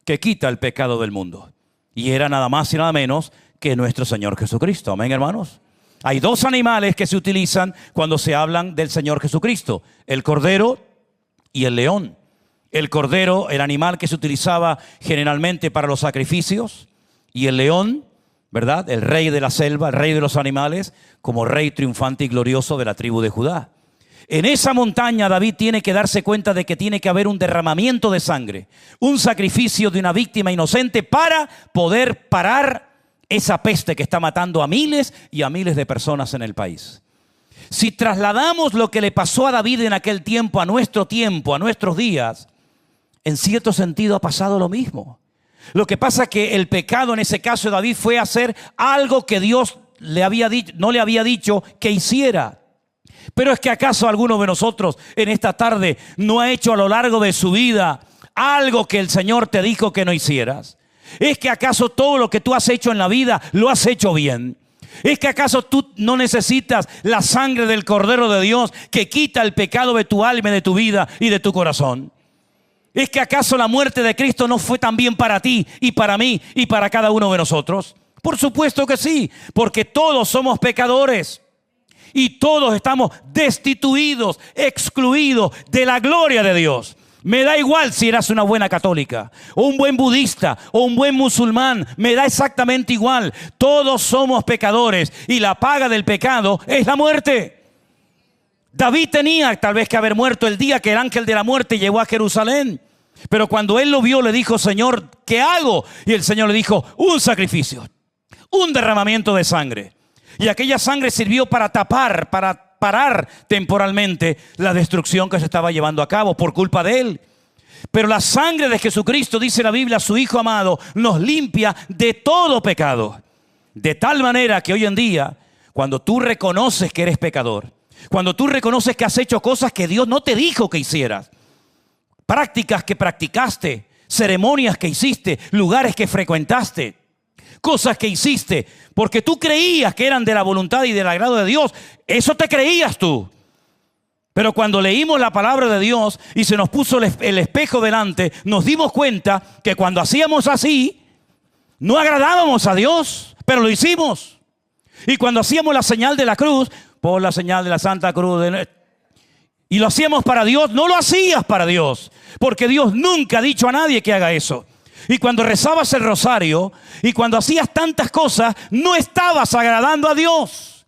que quita el pecado del mundo. Y era nada más y nada menos que nuestro Señor Jesucristo. Amén, hermanos. Hay dos animales que se utilizan cuando se hablan del Señor Jesucristo: el cordero y el león. El cordero, el animal que se utilizaba generalmente para los sacrificios, y el león, ¿verdad?, el rey de la selva, el rey de los animales, como rey triunfante y glorioso de la tribu de Judá. En esa montaña David tiene que darse cuenta de que tiene que haber un derramamiento de sangre, un sacrificio de una víctima inocente para poder parar esa peste que está matando a miles y a miles de personas en el país. Si trasladamos lo que le pasó a David en aquel tiempo, a nuestros días, en cierto sentido ha pasado lo mismo. Lo que pasa es que el pecado en ese caso de David fue hacer algo que Dios no le había dicho que hiciera. Pero es que ¿acaso alguno de nosotros en esta tarde no ha hecho a lo largo de su vida algo que el Señor te dijo que no hicieras? ¿Es que acaso todo lo que tú has hecho en la vida lo has hecho bien? ¿Es que acaso tú no necesitas la sangre del Cordero de Dios que quita el pecado de tu alma, de tu vida y de tu corazón? ¿Es que acaso la muerte de Cristo no fue también para ti y para mí y para cada uno de nosotros? Por supuesto que sí, porque todos somos pecadores y todos estamos destituidos, excluidos de la gloria de Dios. Me da igual si eras una buena católica, o un buen budista, o un buen musulmán. Me da exactamente igual. Todos somos pecadores y la paga del pecado es la muerte. David tenía tal vez que haber muerto el día que el ángel de la muerte llegó a Jerusalén. Pero cuando él lo vio, le dijo: Señor, ¿qué hago? Y el Señor le dijo: un sacrificio, un derramamiento de sangre. Y aquella sangre sirvió para tapar, para parar temporalmente la destrucción que se estaba llevando a cabo por culpa de él. Pero la sangre de Jesucristo, dice la Biblia, su Hijo amado, nos limpia de todo pecado. De tal manera que hoy en día, cuando tú reconoces que eres pecador, cuando tú reconoces que has hecho cosas que Dios no te dijo que hicieras, prácticas que practicaste, ceremonias que hiciste, lugares que frecuentaste, cosas que hiciste porque tú creías que eran de la voluntad y del agrado de Dios, eso te creías tú. Pero cuando leímos la palabra de Dios y se nos puso el espejo delante, nos dimos cuenta que cuando hacíamos así, no agradábamos a Dios, pero lo hicimos. Y cuando hacíamos la señal de la cruz, por la señal de la Santa Cruz, y lo hacíamos para Dios, no lo hacías para Dios, porque Dios nunca ha dicho a nadie que haga eso. Y cuando rezabas el rosario y cuando hacías tantas cosas, no estabas agradando a Dios.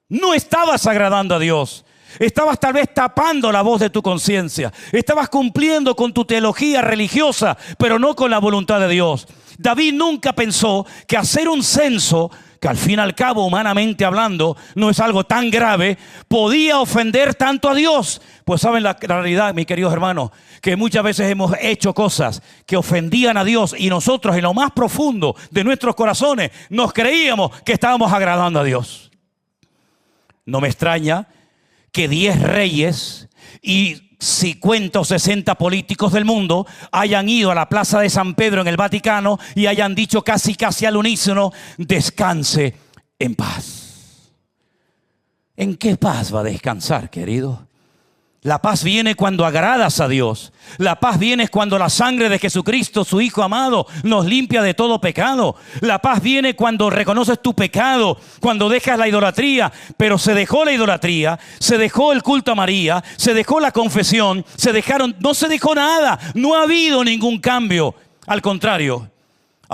No estabas agradando a Dios. Estabas tal vez tapando la voz de tu conciencia. Estabas cumpliendo con tu teología religiosa, pero no con la voluntad de Dios. David nunca pensó que hacer un censo, que al fin y al cabo, humanamente hablando, no es algo tan grave, podía ofender tanto a Dios. Pues saben la realidad, mis queridos hermanos, que muchas veces hemos hecho cosas que ofendían a Dios y nosotros en lo más profundo de nuestros corazones nos creíamos que estábamos agradando a Dios. No me extraña que 10 reyes y 50 o 60 políticos del mundo hayan ido a la Plaza de San Pedro en el Vaticano y hayan dicho casi al unísono: descanse en paz. ¿En qué paz va a descansar, querido? La paz viene cuando agradas a Dios. La paz viene cuando la sangre de Jesucristo, su Hijo amado, nos limpia de todo pecado. La paz viene cuando reconoces tu pecado, cuando dejas la idolatría. Pero se dejó la idolatría, se dejó el culto a María, se dejó la confesión, no se dejó nada. No ha habido ningún cambio. Al contrario,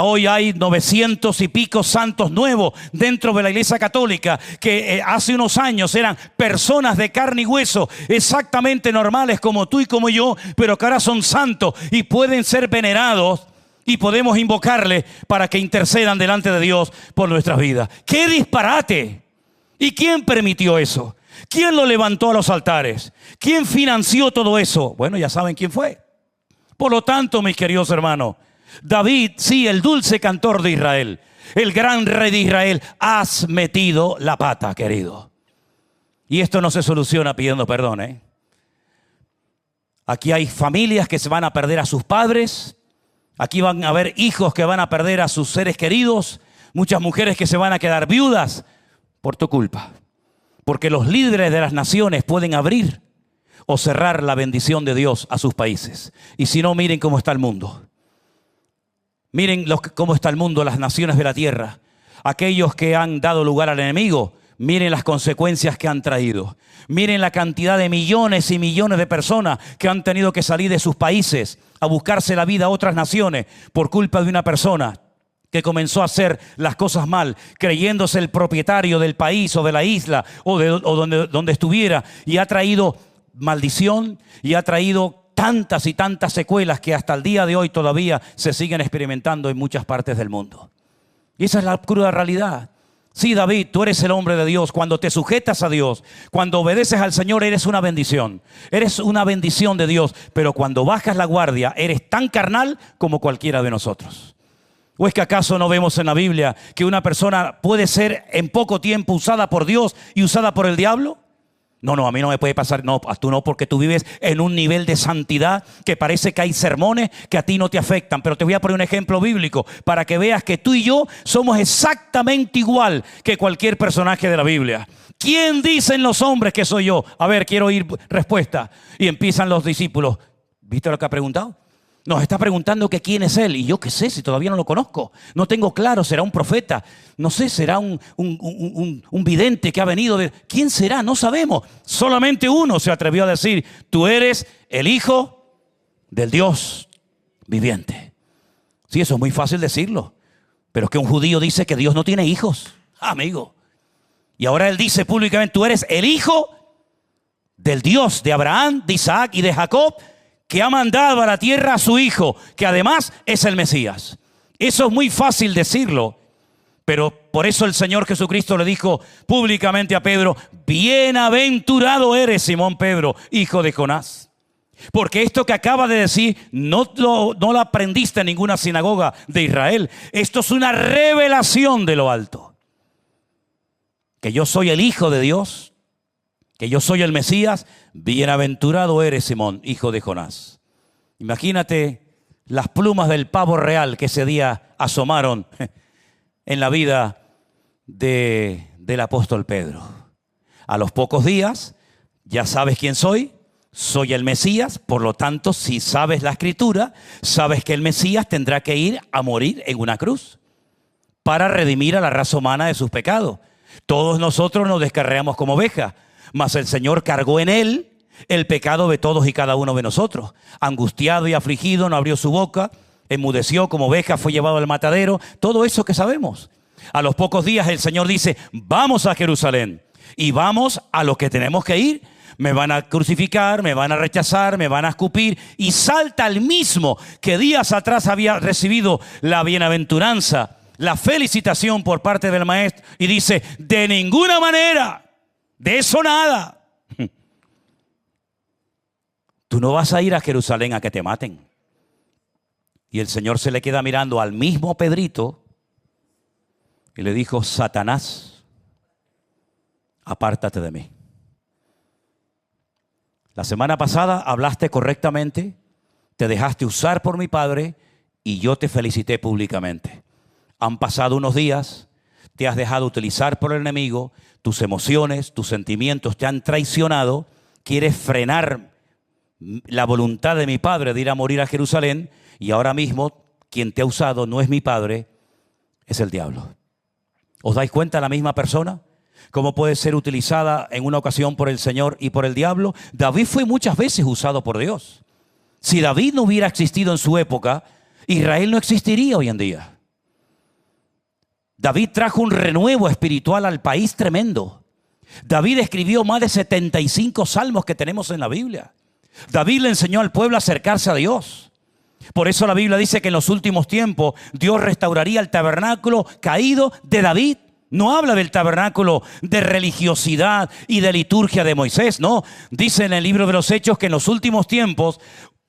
hoy hay 900 y pico santos nuevos dentro de la Iglesia Católica que hace unos años eran personas de carne y hueso, exactamente normales como tú y como yo, pero que ahora son santos y pueden ser venerados y podemos invocarles para que intercedan delante de Dios por nuestras vidas. ¡Qué disparate! ¿Y quién permitió eso? ¿Quién lo levantó a los altares? ¿Quién financió todo eso? Bueno, ya saben quién fue. Por lo tanto, mis queridos hermanos, David, sí, el dulce cantor de Israel, el gran rey de Israel, has metido la pata, querido. Y esto no se soluciona pidiendo perdón, ¿eh? Aquí hay familias que se van a perder a sus padres. Aquí van a haber hijos que van a perder a sus seres queridos. Muchas mujeres que se van a quedar viudas por tu culpa. Porque los líderes de las naciones pueden abrir o cerrar la bendición de Dios a sus países. Y si no, miren cómo está el mundo. Miren cómo está el mundo, las naciones de la tierra. Aquellos que han dado lugar al enemigo, miren las consecuencias que han traído. Miren la cantidad de millones y millones de personas que han tenido que salir de sus países a buscarse la vida a otras naciones por culpa de una persona que comenzó a hacer las cosas mal, creyéndose el propietario del país o de la isla o donde estuviera, y ha traído maldición y ha traído tantas y tantas secuelas que hasta el día de hoy todavía se siguen experimentando en muchas partes del mundo. Y esa es la cruda realidad. Sí, David, tú eres el hombre de Dios. Cuando te sujetas a Dios, cuando obedeces al Señor, eres una bendición. Eres una bendición de Dios. Pero cuando bajas la guardia, eres tan carnal como cualquiera de nosotros. ¿O es que acaso no vemos en la Biblia que una persona puede ser en poco tiempo usada por Dios y usada por el diablo? No, a mí no me puede pasar. No, tú no, porque tú vives en un nivel de santidad que parece que hay sermones que a ti no te afectan. Pero te voy a poner un ejemplo bíblico para que veas que tú y yo somos exactamente igual que cualquier personaje de la Biblia. ¿Quién dicen los hombres que soy yo? A ver, quiero oír respuesta. Y empiezan los discípulos. ¿Viste lo que ha preguntado? Nos está preguntando que quién es él. Y yo qué sé, si todavía no lo conozco. No tengo claro, será un profeta. No sé, será un vidente que ha venido de... ¿Quién será? No sabemos. Solamente uno se atrevió a decir, tú eres el Hijo del Dios viviente. Sí, eso es muy fácil decirlo. Pero es que un judío dice que Dios no tiene hijos. Amigo. Y ahora él dice públicamente, tú eres el Hijo del Dios de Abraham, de Isaac y de Jacob, que ha mandado a la tierra a su Hijo, que además es el Mesías. Eso es muy fácil decirlo, pero por eso el Señor Jesucristo le dijo públicamente a Pedro, bienaventurado eres, Simón Pedro, hijo de Jonás. Porque esto que acaba de decir no lo aprendiste en ninguna sinagoga de Israel. Esto es una revelación de lo alto. Que yo soy el Hijo de Dios, que yo soy el Mesías, bienaventurado eres, Simón, hijo de Jonás. Imagínate las plumas del pavo real que ese día asomaron en la vida del apóstol Pedro. A los pocos días, ya sabes quién soy el Mesías, por lo tanto, si sabes la Escritura, sabes que el Mesías tendrá que ir a morir en una cruz para redimir a la raza humana de sus pecados. Todos nosotros nos descarriamos como ovejas, mas el Señor cargó en él el pecado de todos y cada uno de nosotros. Angustiado y afligido, no abrió su boca, enmudeció como oveja, fue llevado al matadero. Todo eso que sabemos. A los pocos días el Señor dice, vamos a Jerusalén y vamos a lo que tenemos que ir. Me van a crucificar, me van a rechazar, me van a escupir. Y salta el mismo que días atrás había recibido la bienaventuranza, la felicitación por parte del Maestro, y dice, de ninguna manera. De eso nada. Tú no vas a ir a Jerusalén a que te maten. Y el Señor se le queda mirando al mismo Pedrito y le dijo, Satanás, apártate de mí. La semana pasada hablaste correctamente, te dejaste usar por mi Padre y yo te felicité públicamente. Han pasado unos días, te has dejado utilizar por el enemigo, tus emociones, tus sentimientos te han traicionado, quieres frenar la voluntad de mi Padre de ir a morir a Jerusalén, y ahora mismo quien te ha usado no es mi Padre, es el diablo. ¿Os dais cuenta la misma persona? ¿Cómo puede ser utilizada en una ocasión por el Señor y por el diablo? David fue muchas veces usado por Dios. Si David no hubiera existido en su época, Israel no existiría hoy en día. David trajo un renuevo espiritual al país tremendo. David escribió más de 75 salmos que tenemos en la Biblia. David le enseñó al pueblo a acercarse a Dios. Por eso la Biblia dice que en los últimos tiempos Dios restauraría el tabernáculo caído de David. No habla del tabernáculo de religiosidad y de liturgia de Moisés, no. Dice en el libro de los Hechos que en los últimos tiempos,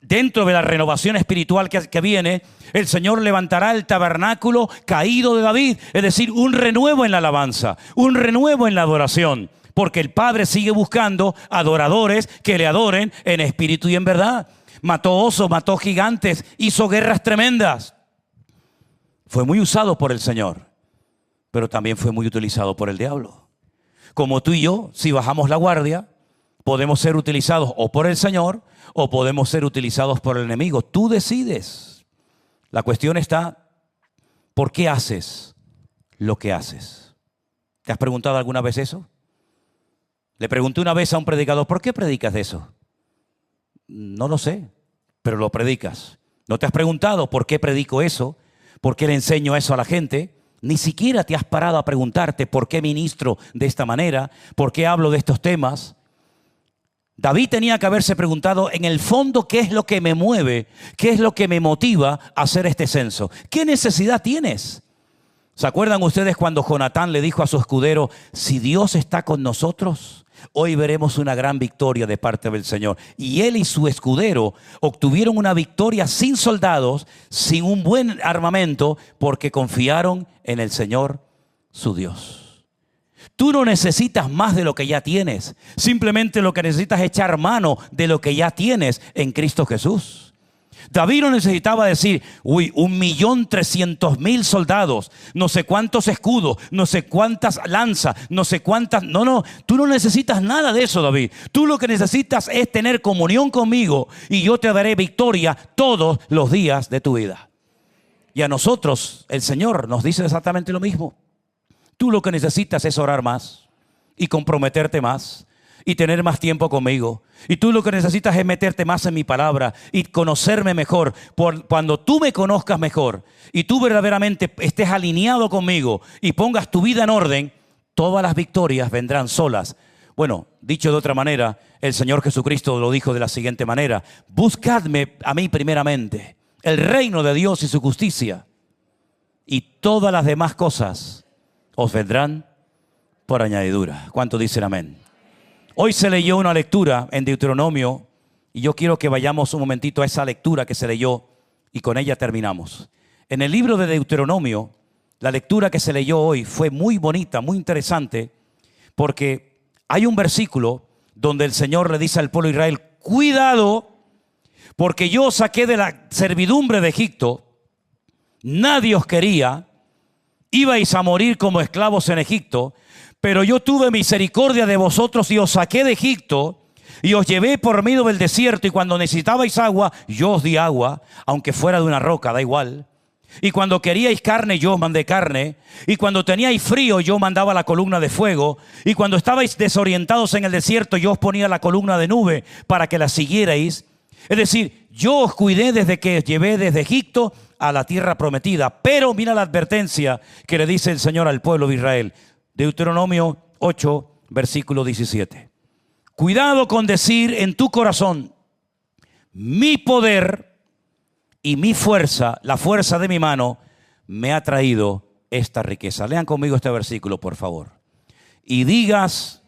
dentro de la renovación espiritual que viene, el Señor levantará el tabernáculo caído de David. Es decir, un renuevo en la alabanza, un renuevo en la adoración. Porque el Padre sigue buscando adoradores que le adoren en espíritu y en verdad. Mató osos, mató gigantes, hizo guerras tremendas. Fue muy usado por el Señor, pero también fue muy utilizado por el diablo. Como tú y yo, si bajamos la guardia, podemos ser utilizados o por el Señor o podemos ser utilizados por el enemigo. Tú decides. La cuestión está ¿por qué haces lo que haces? ¿Te has preguntado alguna vez eso? Le pregunté una vez a un predicador, ¿por qué predicas de eso? No lo sé, pero lo predicas. ¿No te has preguntado por qué predico eso? ¿Por qué le enseño eso a la gente? Ni siquiera te has parado a preguntarte por qué ministro de esta manera, por qué hablo de estos temas. David tenía que haberse preguntado en el fondo qué es lo que me mueve, qué es lo que me motiva a hacer este censo. ¿Qué necesidad tienes? ¿Se acuerdan ustedes cuando Jonatán le dijo a su escudero, si Dios está con nosotros, hoy veremos una gran victoria de parte del Señor? Y él y su escudero obtuvieron una victoria sin soldados, sin un buen armamento, porque confiaron en el Señor, su Dios. Tú no necesitas más de lo que ya tienes. Simplemente lo que necesitas es echar mano de lo que ya tienes en Cristo Jesús. David no necesitaba decir, 1.300.000 soldados, no sé cuántos escudos, no sé cuántas lanzas, no sé cuántas. No, tú no necesitas nada de eso, David. Tú lo que necesitas es tener comunión conmigo y yo te daré victoria todos los días de tu vida. Y a nosotros el Señor nos dice exactamente lo mismo. Tú lo que necesitas es orar más y comprometerte más y tener más tiempo conmigo. Y tú lo que necesitas es meterte más en mi palabra y conocerme mejor. Cuando tú me conozcas mejor y tú verdaderamente estés alineado conmigo y pongas tu vida en orden, todas las victorias vendrán solas. Bueno, dicho de otra manera, el Señor Jesucristo lo dijo de la siguiente manera: buscadme a mí primeramente, el reino de Dios y su justicia, y todas las demás cosas os vendrán por añadidura. ¿Cuántos dicen amén? Hoy se leyó una lectura en Deuteronomio y yo quiero que vayamos un momentito a esa lectura que se leyó y con ella terminamos. En el libro de Deuteronomio, la lectura que se leyó hoy fue muy bonita, muy interesante, porque hay un versículo donde el Señor le dice al pueblo de Israel: cuidado, porque yo os saqué de la servidumbre de Egipto, nadie os quería, ibais a morir como esclavos en Egipto, pero yo tuve misericordia de vosotros y os saqué de Egipto y os llevé por medio del desierto, y cuando necesitabais agua, yo os di agua, aunque fuera de una roca, da igual. Y cuando queríais carne, yo os mandé carne. Y cuando teníais frío, yo mandaba la columna de fuego. Y cuando estabais desorientados en el desierto, yo os ponía la columna de nube para que la siguierais. Es decir, yo os cuidé desde que os llevé desde Egipto a la tierra prometida. Pero mira la advertencia que le dice el Señor al pueblo de Israel. Deuteronomio 8, versículo 17. Cuidado con decir en tu corazón: mi poder y mi fuerza, la fuerza de mi mano, me ha traído esta riqueza. Lean conmigo este versículo, por favor. Y digas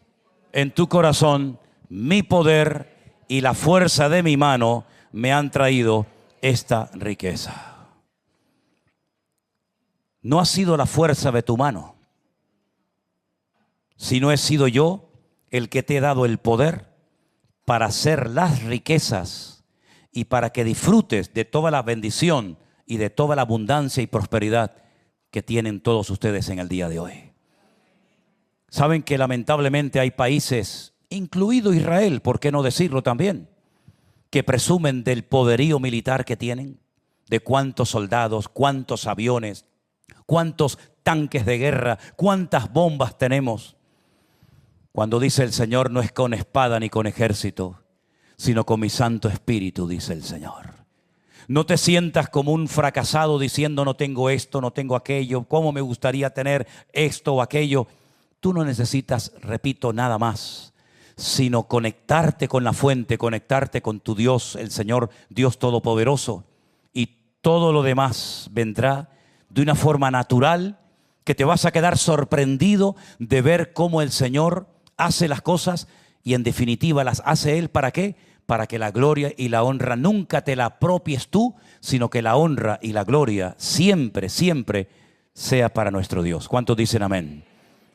en tu corazón: mi poder y la fuerza de mi mano me han traído esta riqueza. No ha sido la fuerza de tu mano, sino he sido yo el que te he dado el poder para hacer las riquezas y para que disfrutes de toda la bendición y de toda la abundancia y prosperidad que tienen todos ustedes en el día de hoy. Saben que lamentablemente hay países, incluido Israel, ¿por qué no decirlo también?, que presumen del poderío militar que tienen, de cuántos soldados, cuántos aviones, cuántos tanques de guerra, cuántas bombas tenemos. Cuando dice el Señor: no es con espada ni con ejército, sino con mi Santo Espíritu, dice el Señor. No te sientas como un fracasado diciendo: no tengo esto, no tengo aquello, cómo me gustaría tener esto o aquello. Tú no necesitas, repito, nada más, sino conectarte con la fuente, conectarte con tu Dios, el Señor, Dios Todopoderoso. Y todo lo demás vendrá de una forma natural, que te vas a quedar sorprendido de ver cómo el Señor hace las cosas, y en definitiva las hace Él. ¿Para qué? Para que la gloria y la honra nunca te la apropies tú, sino que la honra y la gloria siempre, siempre sea para nuestro Dios. ¿Cuántos dicen amén?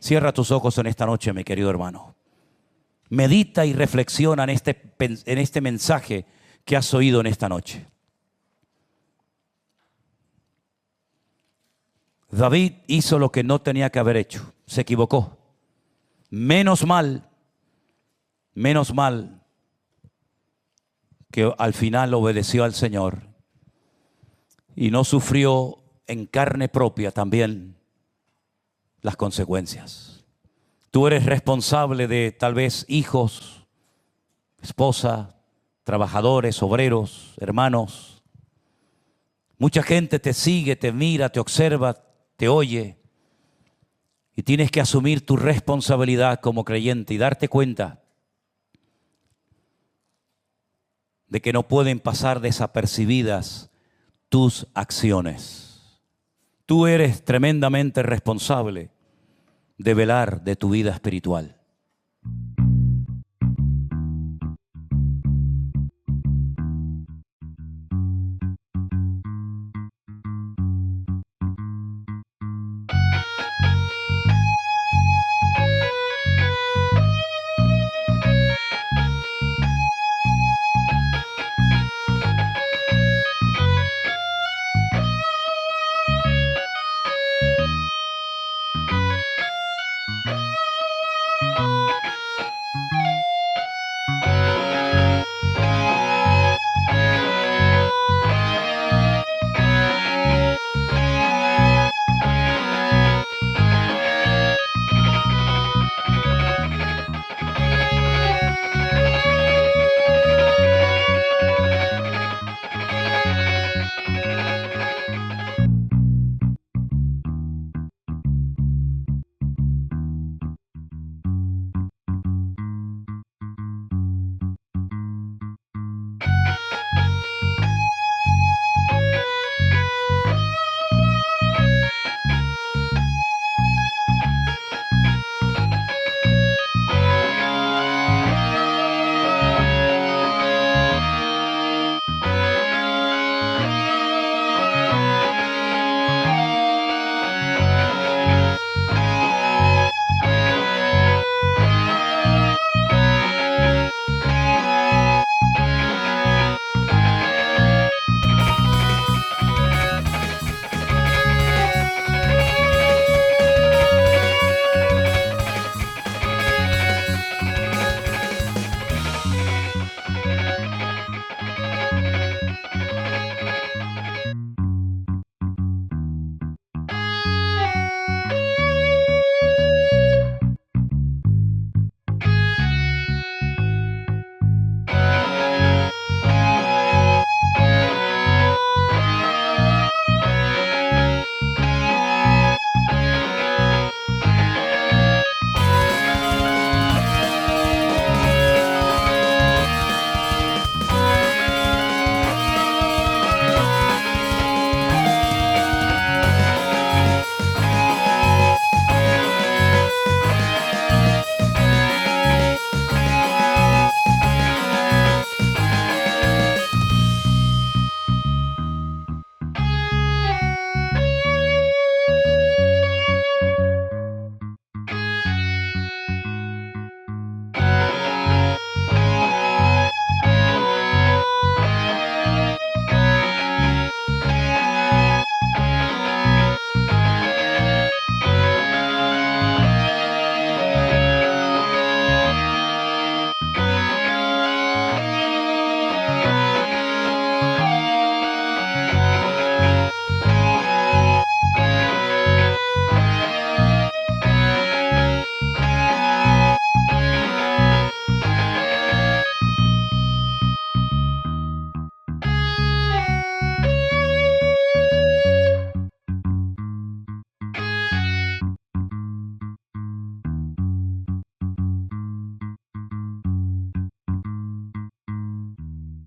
Cierra tus ojos en esta noche, mi querido hermano. Medita y reflexiona en este mensaje que has oído en esta noche. David hizo lo que no tenía que haber hecho. Se equivocó. Menos mal que al final obedeció al Señor y no sufrió en carne propia también las consecuencias. Tú eres responsable de tal vez hijos, esposa, trabajadores, obreros, hermanos. Mucha gente te sigue, te mira, te observa, te oye. Y tienes que asumir tu responsabilidad como creyente y darte cuenta de que no pueden pasar desapercibidas tus acciones. Tú eres tremendamente responsable de velar de tu vida espiritual.